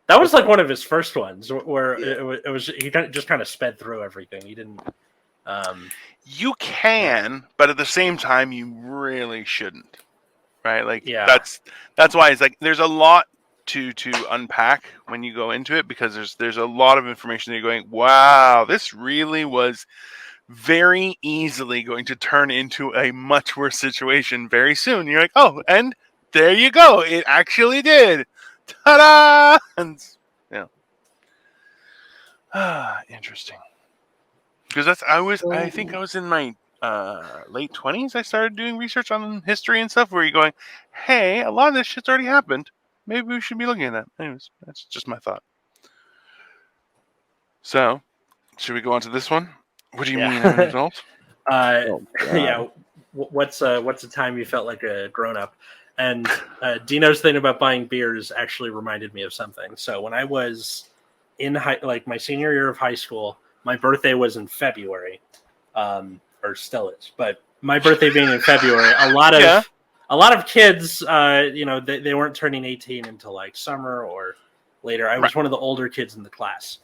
That was like one of his first ones where it was he just kind of sped through everything. He didn't.
You can, but at the same time, you really shouldn't. Right, like that's why it's like there's a lot to unpack when you go into it because there's a lot of information that you're going, wow, this really was very easily going to turn into a much worse situation very soon. You're like, oh, and there you go, it actually did. Ta-da! And interesting. Because I think I was in my late 20s. I started doing research on history and stuff. Where you're going, hey, a lot of this shit's already happened. Maybe we should be looking at that. Anyways, that's just my thought. So, should we go on to this one? What do you mean, I'm an adult?
Yeah. What's a time you felt like a grown up? And Dino's thing about buying beers actually reminded me of something. So when I was in my senior year of high school, my birthday was in February, or still is. But my birthday being in February, a lot of kids, they weren't turning 18 until like summer or later. I was one of the older kids in the class,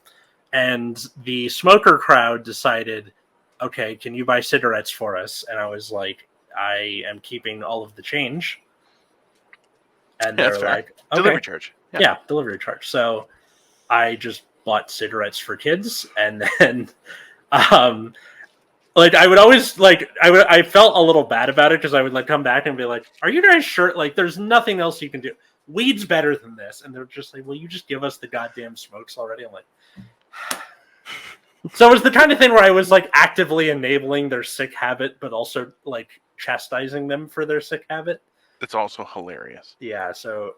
and the smoker crowd decided, okay, can you buy cigarettes for us? And I was like, I am keeping all of the change. And they're like, okay.
Delivery charge.
Yeah, delivery charge. So I just bought cigarettes for kids, and then I would always I felt a little bad about it because I would come back and be like, are you guys sure? Like, there's nothing else you can do. Weed's better than this. And they're just like, will you just give us the goddamn smokes already? I'm like, so it was the kind of thing where I was like actively enabling their sick habit, but also like chastising them for their sick habit.
It's also hilarious.
Yeah. So,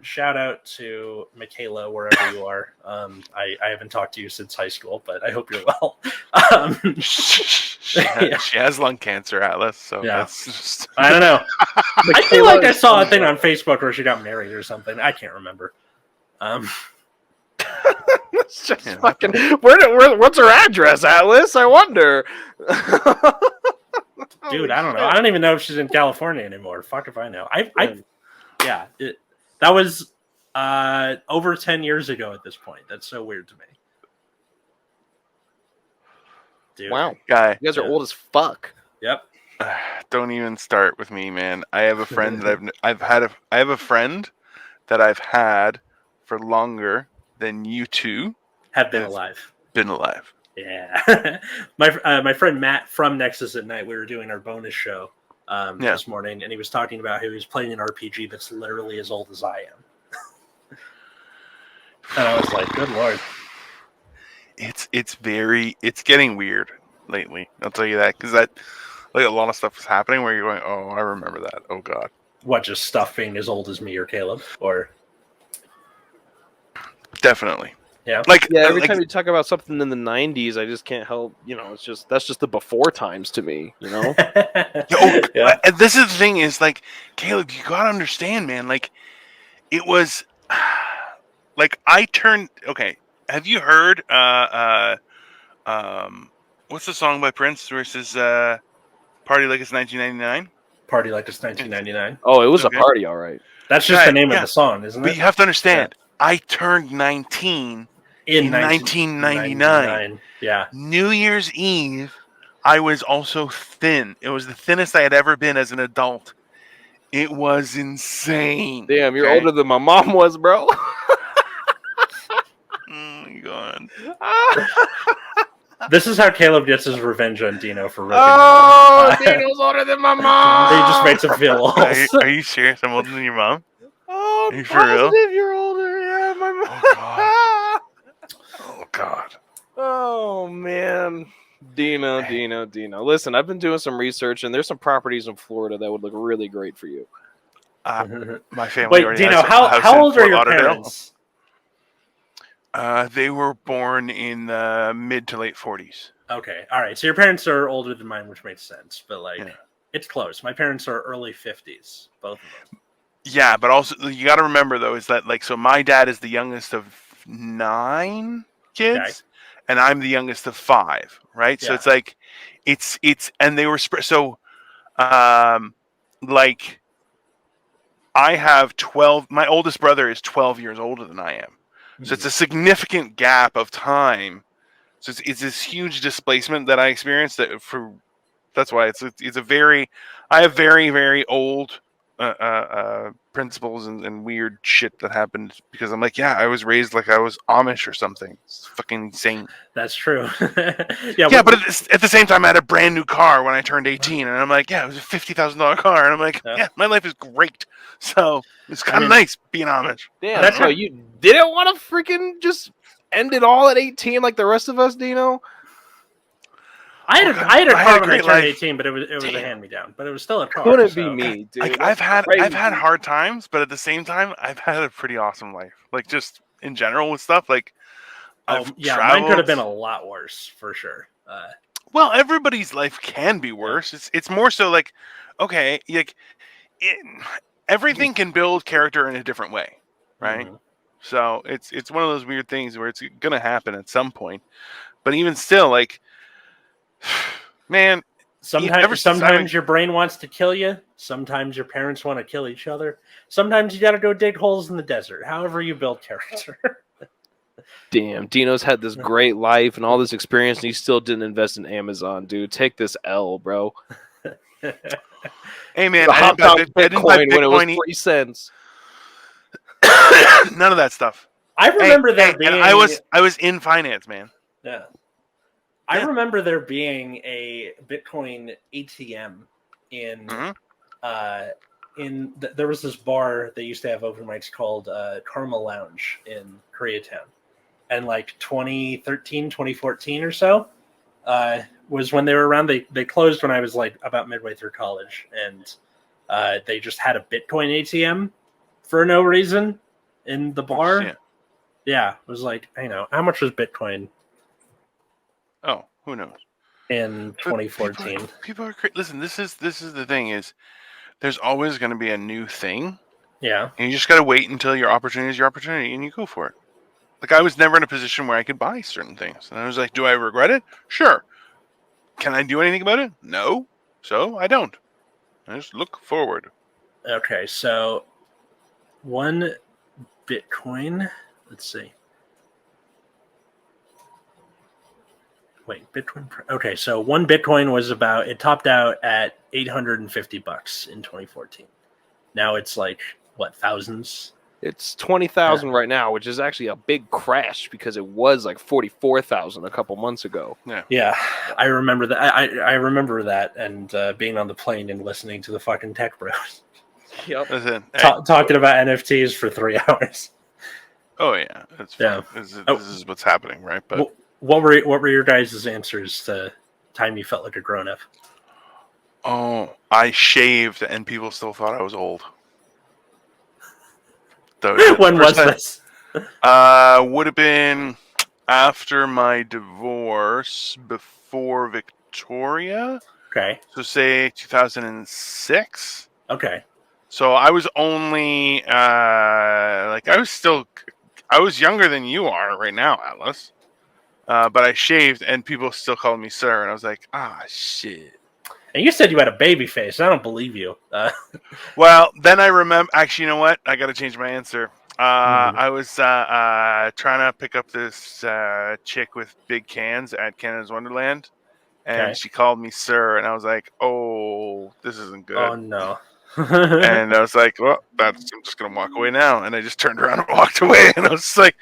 shout out to Michaela wherever you are. I haven't talked to you since high school, but I hope you're well.
She has lung cancer, Atlas. So that's just...
I don't know. I feel like I saw a thing on Facebook where she got married or something. I can't remember.
It's just fucking. What's her address, Atlas? I wonder.
Dude, I don't know. I don't even know if she's in California anymore. Fuck if I know. That was over 10 years ago at this point. That's so weird to me. Dude.
Wow.
Guy.
You guys are old as fuck.
Yep.
Don't even start with me, man. I have a friend that I have a friend that I've had for longer than you two
Have been
Yes.
alive.
been alive.
Yeah. My friend Matt from Nexus at Night, we were doing our bonus show this morning, and he was talking about how he was playing an RPG that's literally as old as I am. And I was like, good lord.
It's getting weird lately. I'll tell you that, because like a lot of stuff is happening where you're going, oh, I remember that. Oh god.
What, just stuff being as old as me or Caleb? Or
Definitely.
yeah.
Like
Every
like,
time you talk about something in the 90s, I just can't help, that's just the before times to me,
Yeah.
and this is the thing is, like, Caleb, you gotta understand, man. Like, it was like I turned. Okay, have you heard what's the song by Prince where it says "Party Like It's 1999"?
Party Like It's 1999.
Oh, it was
Okay.
a party, all right.
That's just
Right,
the name
yeah.
of the song, isn't
But
it?
you have to understand, I turned 19 in 1999.
Yeah.
New Year's Eve, I was also thin. It was the thinnest I had ever been as an adult. It was insane.
Damn, you're
okay?
older than my mom was, bro.
Oh my god.
This is how Caleb gets his revenge on Dino for ripping
Oh, Daniel's older than my mom.
He just makes him feel old.
Are you serious? I'm older than your mom?
Oh,
Are you for real?
positive you're older. Yeah, my mom.
Oh god. Oh god.
Oh man. Dino. Listen, I've been doing some research, and there's some properties in Florida that would look really great for you.
My family
Wait,
already
Dino,
has a house
how
in
old are
Fort
your
Lauderdale.
parents?
They were born in the mid to late 40s.
Okay, all right. So your parents are older than mine, which makes sense. But like,
Yeah.
it's close. My parents are early 50s, both of them.
Yeah, but also you got to remember though is that, like, so my dad is the youngest of 9 kids,
Okay.
and I'm the youngest of 5, right? So
Yeah.
it's like, it's and they were so, like, I have 12. My oldest brother is 12 years older than I am, so it's a significant gap of time. So it's this huge displacement that I experienced. That's why it's a very, I have very, very old principles and weird shit that happened because I'm like, yeah, I was raised like I was Amish or something. It's fucking insane.
That's true.
Yeah, but at the same time, I had a brand new car when I turned 18, and I'm like, yeah, it was a $50,000 car, and I'm like, yeah, my life is great. So it's kind of nice being Amish.
Damn, that's why you didn't want to freaking just end it all at 18 like the rest of us, Dino.
I had a car when I turned
life.
18, but it was a hand-me-down. But it was still a car.
Couldn't be me, dude.
Like, I've had hard times, but at the same time, I've had a pretty awesome life. Like, just in general with stuff. Like,
mine could have been a lot worse for sure.
Well, everybody's life can be worse. It's more so like, okay, like, everything can build character in a different way, right?
Mhm.
So it's one of those weird things where it's gonna happen at some point. But even still, like, man,
Sometimes your brain wants to kill you. Sometimes your parents want to kill each other. Sometimes you got to go dig holes in the desert. However you build character.
Damn, Dino's had this great life and all this experience, and he still didn't invest in Amazon, dude. Take this L, bro.
Hey, man,
I hopped out Bitcoin when it was 3 cents.
None of that stuff.
I remember there being.
And I was in finance, man.
Yeah. I remember there being a Bitcoin ATM in there was this bar they used to have open mics called Karma Lounge in Koreatown. And like 2013, 2014 or so was when they were around. They closed when I was like about midway through college, and they just had a Bitcoin ATM for no reason in the bar. Yeah, it was like, how much was Bitcoin?
Oh, who knows?
In 2014,
people are crazy. Listen, this is the thing is, there's always going to be a new thing.
Yeah,
and you just got to wait until your opportunity is your opportunity, and you go for it. Like, I was never in a position where I could buy certain things, and I was like, do I regret it? Sure. Can I do anything about it? No. So I don't. I just look forward.
Okay, so 1 Bitcoin. Let's see. Wait, Bitcoin. Okay, so one Bitcoin was it topped out at $850 in 2014. Now it's like what, thousands?
It's 20,000 right now, which is actually a big crash because it was like 44,000 a couple months ago.
Yeah, I remember that. I remember that, and being on the plane and listening to the fucking tech bros.
Yep.
Listen,
Talking about NFTs for 3 hours.
oh yeah, that's fine.
Yeah.
This is what's happening, right? But
what were your guys' answers to time you felt like a grown up?
oh, I shaved and people still thought I was old.
When was this?
Would have been after my divorce, before Victoria.
Okay.
So say 2006.
Okay.
So I was only I was younger than you are right now, Atlas. But I shaved and people still called me sir, and I was like, shit.
And you said you had a baby face. I don't believe you.
Well, then I remember. Actually, you know what? I got to change my answer. I was trying to pick up this chick with big cans at Canada's Wonderland, and she called me sir, and I was like, "Oh, this isn't good."
Oh no!
And I was like, "Well, I'm just gonna walk away now." And I just turned around and walked away, and I was just like,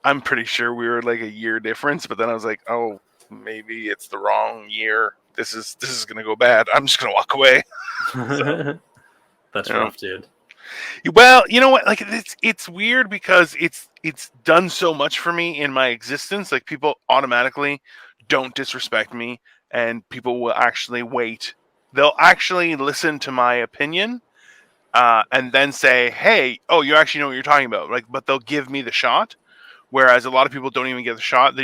"I'm pretty sure we were like a year difference," but then I was like, "Oh, maybe it's the wrong year. This is gonna go bad. I'm just gonna walk away." So,
that's rough, dude.
Well, you know what? Like it's weird because it's done so much for me in my existence. Like people automatically don't disrespect me, and people will actually wait. They'll actually listen to my opinion, and then say, "Hey, oh, you actually know what you're talking about." Like, but they'll give me the shot. Whereas a lot of people don't even get the shot.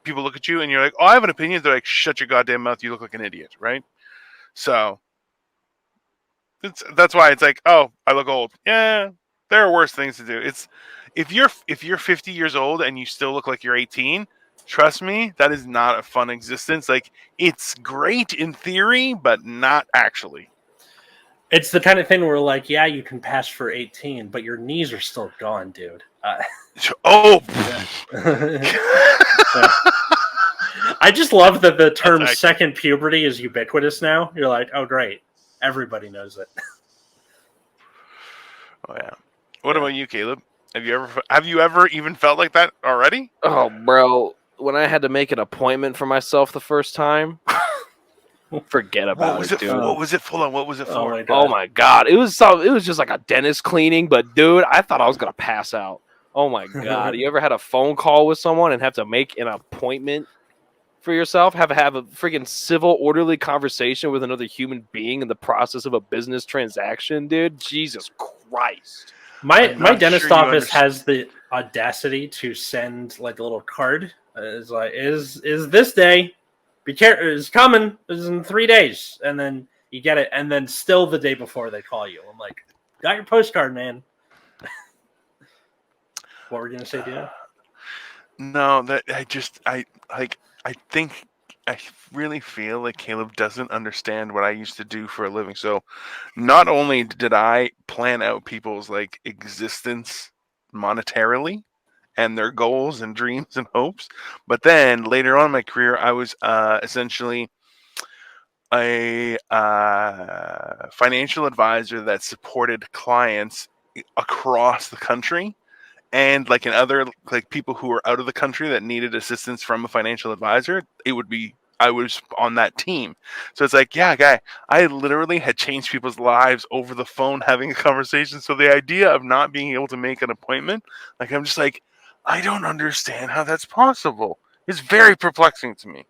People look at you and you're like, "Oh, I have an opinion." They're like, "Shut your goddamn mouth! You look like an idiot," right? So. That's why it's like, oh, I look old. Yeah, there are worse things to do. It's if you're 50 years old and you still look like you're 18, trust me, that is not a fun existence. Like it's great in theory, but not actually.
It's the kind of thing where, like, yeah, you can pass for 18, but your knees are still gone, dude.
Oh,
I just love that the term second puberty is ubiquitous now. You're like, oh, great. Everybody knows it.
Oh yeah. What about you, Caleb? Have you ever even felt like that already?
Oh, bro, when I had to make an appointment for myself the first time, forget about it, dude.
What was it full on? What was it for?
Oh my god, it was just like a dentist cleaning, but dude, I thought I was gonna pass out. Oh my god, you ever had a phone call with someone and have to make an appointment for yourself? Have a freaking civil, orderly conversation with another human being in the process of a business transaction, dude? Jesus Christ!
My dentist office has the audacity to send like a little card. It's like, is this day? Be careful, it's coming. It's in 3 days, and then you get it, and then still the day before they call you. I'm like, got your postcard, man. What were you gonna say, Dino?
No, that I think I really feel like Caleb doesn't understand what I used to do for a living. So not only did I plan out people's like existence monetarily and their goals and dreams and hopes, but then later on in my career, I was essentially a financial advisor that supported clients across the country and like in other like people who were out of the country that needed assistance from a financial advisor. I was on that team. So it's like, yeah, guy, I literally had changed people's lives over the phone having a conversation. So the idea of not being able to make an appointment, like I'm just like, I don't understand how that's possible. It's very perplexing to me.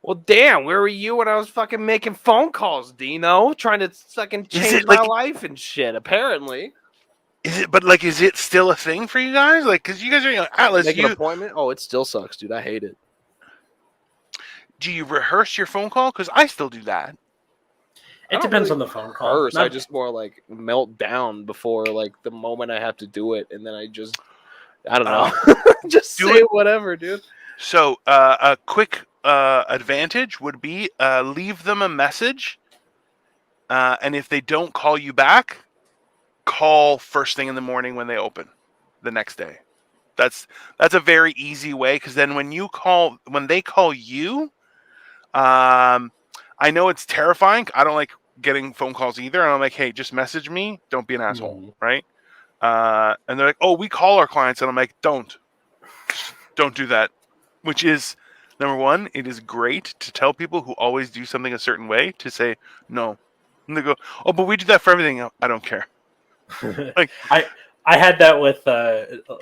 Well, damn, where were you when I was fucking making phone calls, Dino? Trying to fucking change my life and shit, apparently.
Is it still a thing for you guys? Like, because you guys are Atlas.
Make an appointment? Oh, it still sucks, dude. I hate it.
Do you rehearse your phone call? Because I still do that.
It depends on the phone call.
Rehearse. I just more like melt down before like the moment I have to do it, and then I don't know, just say whatever, dude.
So a quick advantage would be leave them a message, and if they don't call you back, call first thing in the morning when they open the next day. That's a very easy way, because then when they call you, I know it's terrifying. I don't like getting phone calls either, and I'm like, hey, just message me. Don't be an asshole, right? And they're like, oh, we call our clients, and I'm like, don't do that. Which is, number one, it is great to tell people who always do something a certain way to say no, and they go, oh, but we do that for everything. I don't care. Like,
I had that with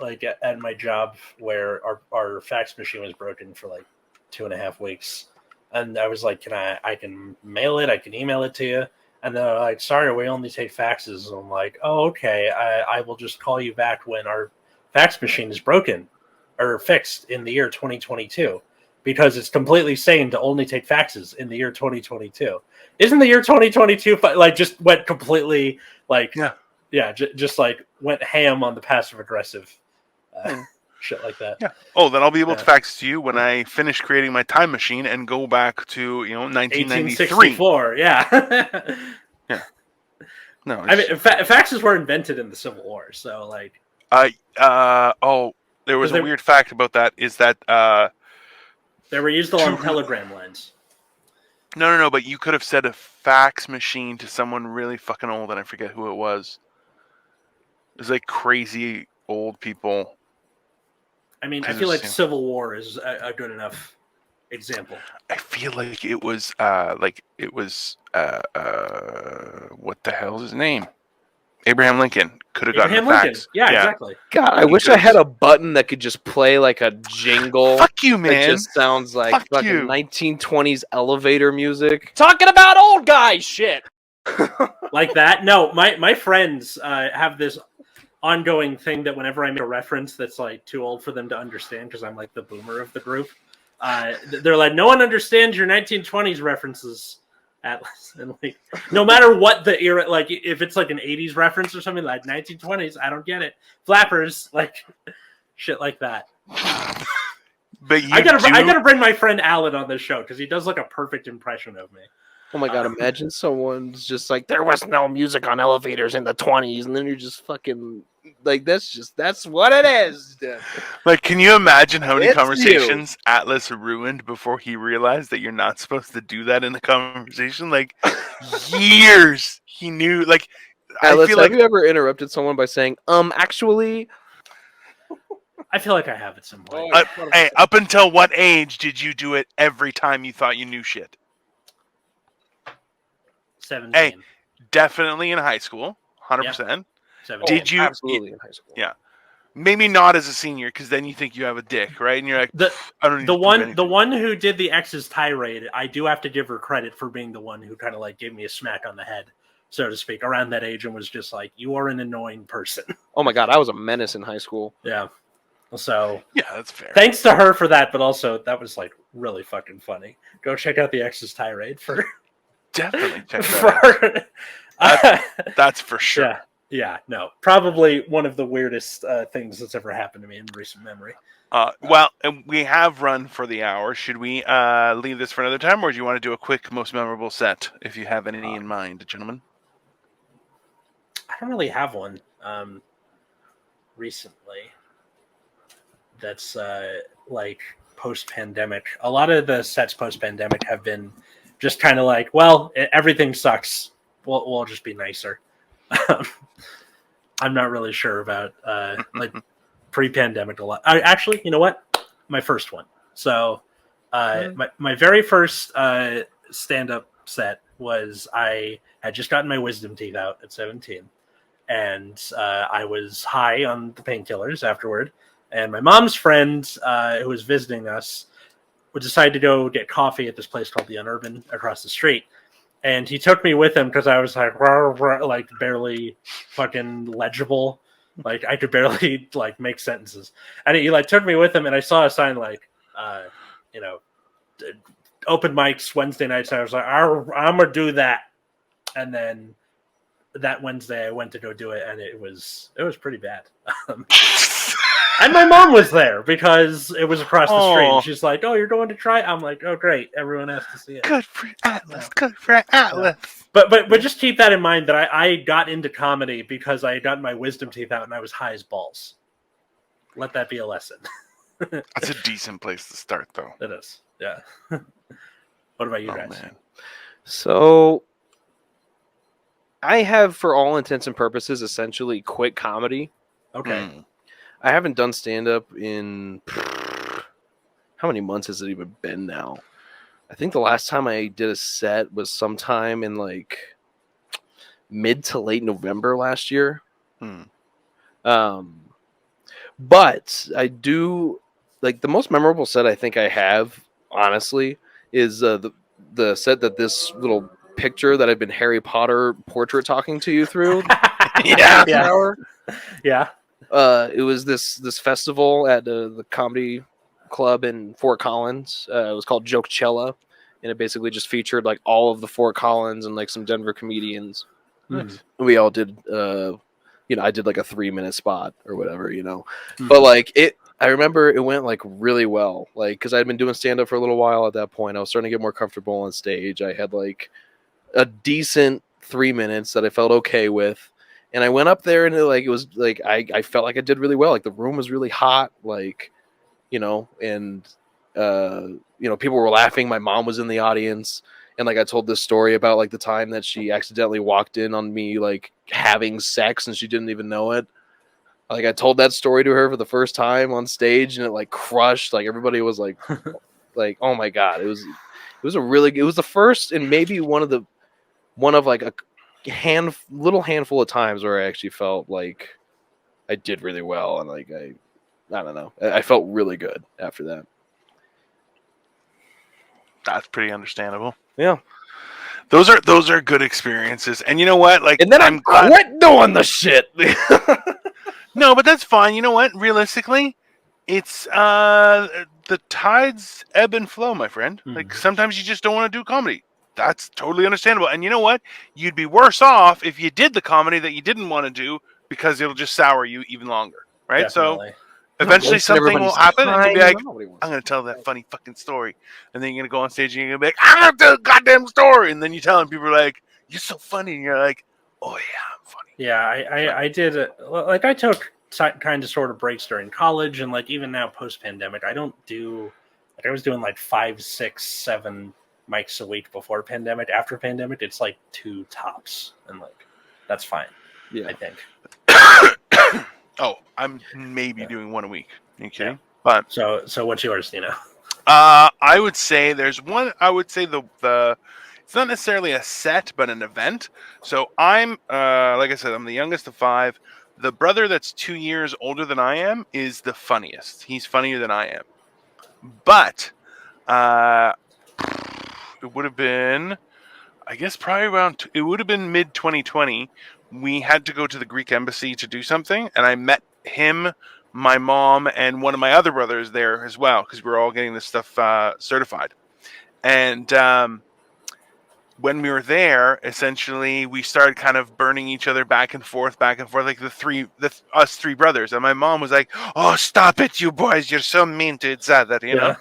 like at my job where our fax machine was broken for like 2.5 weeks, and I was like, I can mail it, I can email it to you, and they're like, sorry, we only take faxes. And I'm like, oh, okay, I will just call you back when our fax machine is broken or fixed in the year 2022, because it's completely sane to only take faxes in the year 2022. Isn't the year 2022 like just went completely like just like went ham on the passive aggressive shit like that.
Yeah. Oh, then I'll be able to fax to you when I finish creating my time machine and go back to 1993.
1864. Yeah.
Yeah. No.
I mean, faxes were invented in the Civil War, so like.
There was a weird fact about that. Is that
they were used along telegram lines.
No. But you could have said a fax machine to someone really fucking old, and I forget who it was. It was like crazy old people.
I mean, I feel like Civil War is a good enough example.
I feel like it was what the hell is his name? Abraham Lincoln could have gotten a fax.
Yeah, exactly.
God, I wish I had a button that could just play like a jingle.
Fuck you, man.
It just sounds like fucking 1920s elevator music.
Talking about old guy shit.
Like that? No, my friends have this ongoing thing that whenever I make a reference that's like too old for them to understand, because I'm like the boomer of the group, they're like, no one understands your 1920s references, Atlas. And like, no matter what the era, like if it's like an 80s reference or something, like 1920s, I don't get it. Flappers, like shit like that.
But
I gotta bring my friend Alan on this show because he does like a perfect impression of me.
Oh my god, imagine someone's just like, there was no music on elevators in the 20s, and then you're just fucking like, that's what it is.
Like, can you imagine how many conversations Atlas ruined before he realized that you're not supposed to do that in a conversation? Like, years he knew. Like,
Atlas,
I feel like,
have you ever interrupted someone by saying, actually?
I feel like I have at some point.
Hey, up until what age did you do it every time you thought you knew shit?
17.
Hey, definitely in high school, 100%. Did you?
Absolutely in high school.
Yeah, maybe not as a senior, because then you think you have a dick, right? And you're like, I don't need
the one who did the X's tirade. I do have to give her credit for being the one who kind of like gave me a smack on the head, so to speak, around that age, and was just like, "You are an annoying person."
Oh my god, I was a menace in high school.
Yeah. So
yeah, that's fair.
Thanks to her for that, but also that was like really fucking funny. Go check out the X's tirade for.
Definitely check that out. That's for sure.
Yeah, no. Probably one of the weirdest things that's ever happened to me in recent memory.
Well, we have run for the hour. Should we leave this for another time, or do you want to do a quick most memorable set, if you have any in mind, gentlemen?
I don't really have one recently that's like post-pandemic. A lot of the sets post-pandemic have been just kind of like, well, everything sucks. We'll just be nicer. I'm not really sure about like pre-pandemic a lot. Actually, you know what? My first one. So my very first stand-up set was I had just gotten my wisdom teeth out at 17, and I was high on the painkillers afterward. And my mom's friend who was visiting us would decide to go get coffee at this place called the Unurban across the street. And he took me with him because I was like, rah, rah, like barely fucking legible. Like I could barely like make sentences. And he like took me with him, and I saw a sign like, open mics Wednesday nights. And I was like, I'm gonna do that. And then that Wednesday I went to go do it, and it was pretty bad. And my mom was there because it was across the street. And she's like, "Oh, you're going to try?" I'm like, "Oh, great! Everyone has to see it."
Good for Atlas. Good for Atlas.
But just keep that in mind that I got into comedy because I had gotten my wisdom teeth out and I was high as balls. let that be a lesson.
That's a decent place to start, though.
It is. Yeah. What about you guys?
Man.
So I have, for all intents and purposes, essentially quit comedy.
Okay.
I haven't done stand-up in... How many months has it even been now? I think the last time I did a set was sometime in like mid to late November last year. But I do like the most memorable set I think I have, honestly, is the set that this little picture that I've been Harry Potter portrait talking to you through.
Yeah. Yeah.
It was this festival at the comedy club in Fort Collins. It was called Jokecella, and it basically just featured like all of the Fort Collins and like some Denver comedians.
Nice.
We all did I did like a 3-minute spot or whatever, but like I remember it went like really well, like because I'd been doing stand-up for a little while at that point. I was starting to get more comfortable on stage. I had like a decent 3 minutes that I felt okay with, and I went up there and it was like I felt like I did really well. Like the room was really hot, like and people were laughing. My mom was in the audience, and like I told this story about like the time that she accidentally walked in on me like having sex and she didn't even know it. Like I told that story to her for the first time on stage, and it like crushed. Like everybody was like, like, oh my god, it was the first and maybe one of like a little handful of times where I actually felt like I did really well, and like I don't know, I felt really good after that.
That's pretty understandable.
Yeah.
Those are good experiences. And you know what? Like,
and then I'm quit doing the shit.
No, but that's fine. You know what? Realistically, it's the tides ebb and flow, my friend. Like sometimes you just don't want to do comedy. That's totally understandable. And you know what? You'd be worse off if you did the comedy that you didn't want to do, because it'll just sour you even longer, right?
Definitely.
So eventually something will happen, and you'll be like, I'm going to tell that funny fucking story. And then you're going to go on stage and you're going to be like, I'm going to tell a goddamn story. And then you tell them, people are like, you're so funny. And you're like, oh yeah, I'm funny.
Yeah, I did like I took kind of sort of breaks during college, and like even now post-pandemic, I don't do like I was doing like 5, 6, 7 mics a week before pandemic. After pandemic, it's like 2 tops, and like that's fine. Yeah, I think.
Oh, I'm maybe doing 1 a week. Are you kidding? Yeah. But
so what's yours, Dino?
I would say there's one. I would say the it's not necessarily a set, but an event. So I'm like I said, I'm the youngest of 5. The brother that's 2 years older than I am is the funniest. He's funnier than I am. But it would have been, I guess, probably around. It would have been mid 2020. We had to go to the Greek embassy to do something, and I met him, my mom, and one of my other brothers there as well, because we were all getting this stuff certified. And when we were there, essentially, we started kind of burning each other back and forth, like us three brothers. And my mom was like, "Oh, stop it, you boys! You're so mean to each other," know.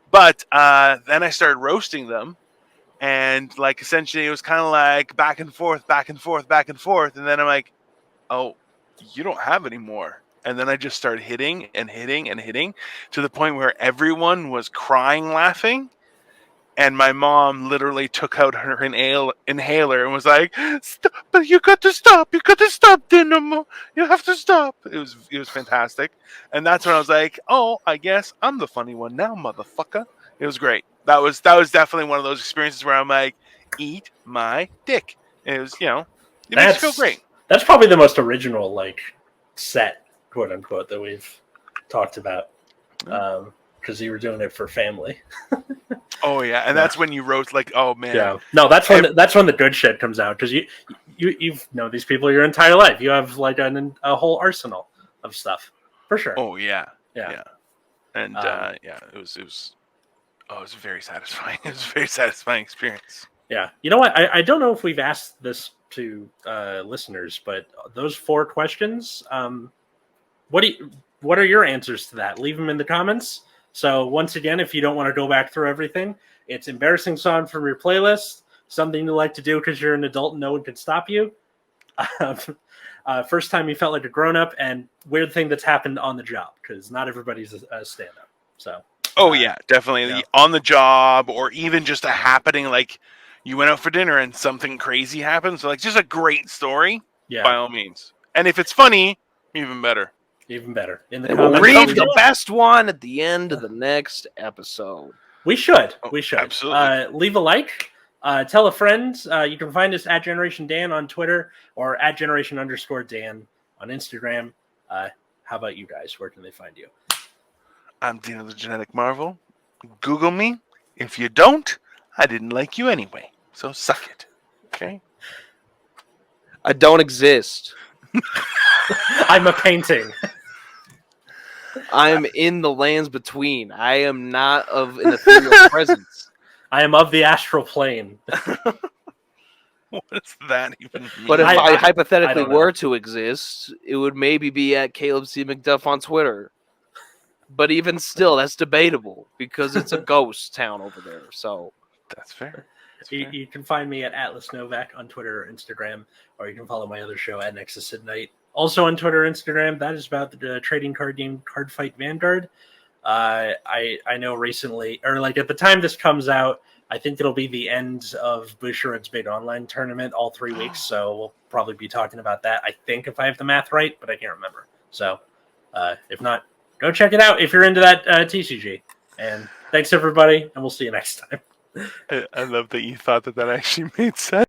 But then I started roasting them. And like essentially, it was kind of like back and forth, back and forth, back and forth. And then I'm like, "Oh, you don't have any more." And then I just started hitting and hitting and hitting to the point where everyone was crying, laughing. And my mom literally took out her inhaler and was like, "Stop! But you got to stop! You got to stop, Dynamo! You have to stop!" It was fantastic. And that's when I was like, "Oh, I guess I'm the funny one now, motherfucker." It was great. That was definitely one of those experiences where I'm like, "Eat my dick." And it was, it makes you feel great.
That's probably the most original like set, quote unquote, that we've talked about. Because you were doing it for family.
Oh yeah, and that's when you roast like, oh man.
Yeah, no, that's when the good shit comes out, because you've known these people your entire life. You have like a whole arsenal of stuff for sure.
Oh yeah. And it was very satisfying. It was a very satisfying experience.
Yeah, you know what? I don't know if we've asked this to listeners, but those 4 questions, what are your answers to that? Leave them in the comments. So once again, if you don't want to go back through everything, it's embarrassing song from your playlist, something you like to do because you're an adult and no one can stop you. First time you felt like a grown up, and weird thing that's happened on the job because not everybody's a stand up. So.
Oh yeah, definitely
Yeah.
on the job, or even just a happening like you went out for dinner and something crazy happened. So like just a great story,
Yeah.
by all means. And if it's funny, even better.
Even better. In the
And we'll
comments,
read the best one at the end of the next episode.
We should.
Oh,
We should.
absolutely.
Leave a like. Tell a friend. You can find us at Generation Dan on Twitter or at Generation_Dan on Instagram. How about you guys? Where can they find you?
I'm Dino the Genetic Marvel. Google me. If you don't, I didn't like you anyway. So suck it. Okay?
I don't exist.
I'm a painting.
I'm in the lands between. I am not of an ethereal presence.
I am of the astral plane.
What does that even mean?
But if I hypothetically
don't know.
were to exist, it would maybe be at Caleb C. McDuff on Twitter. But even still, that's debatable because it's a ghost town over there. So
That's fair.
You can find me at Atlas Novak on Twitter or Instagram, or you can follow my other show at Nexus at Night. Also on Twitter and Instagram, that is about the trading card game Card Fight Vanguard. I know recently, or like at the time this comes out, I think it'll be the end of Bushiroad's big online tournament, all 3 weeks. So we'll probably be talking about that, I think, if I have the math right, but I can't remember. So if not, go check it out if you're into that TCG. And thanks, everybody, and we'll see you next time.
I love that you thought that actually made sense.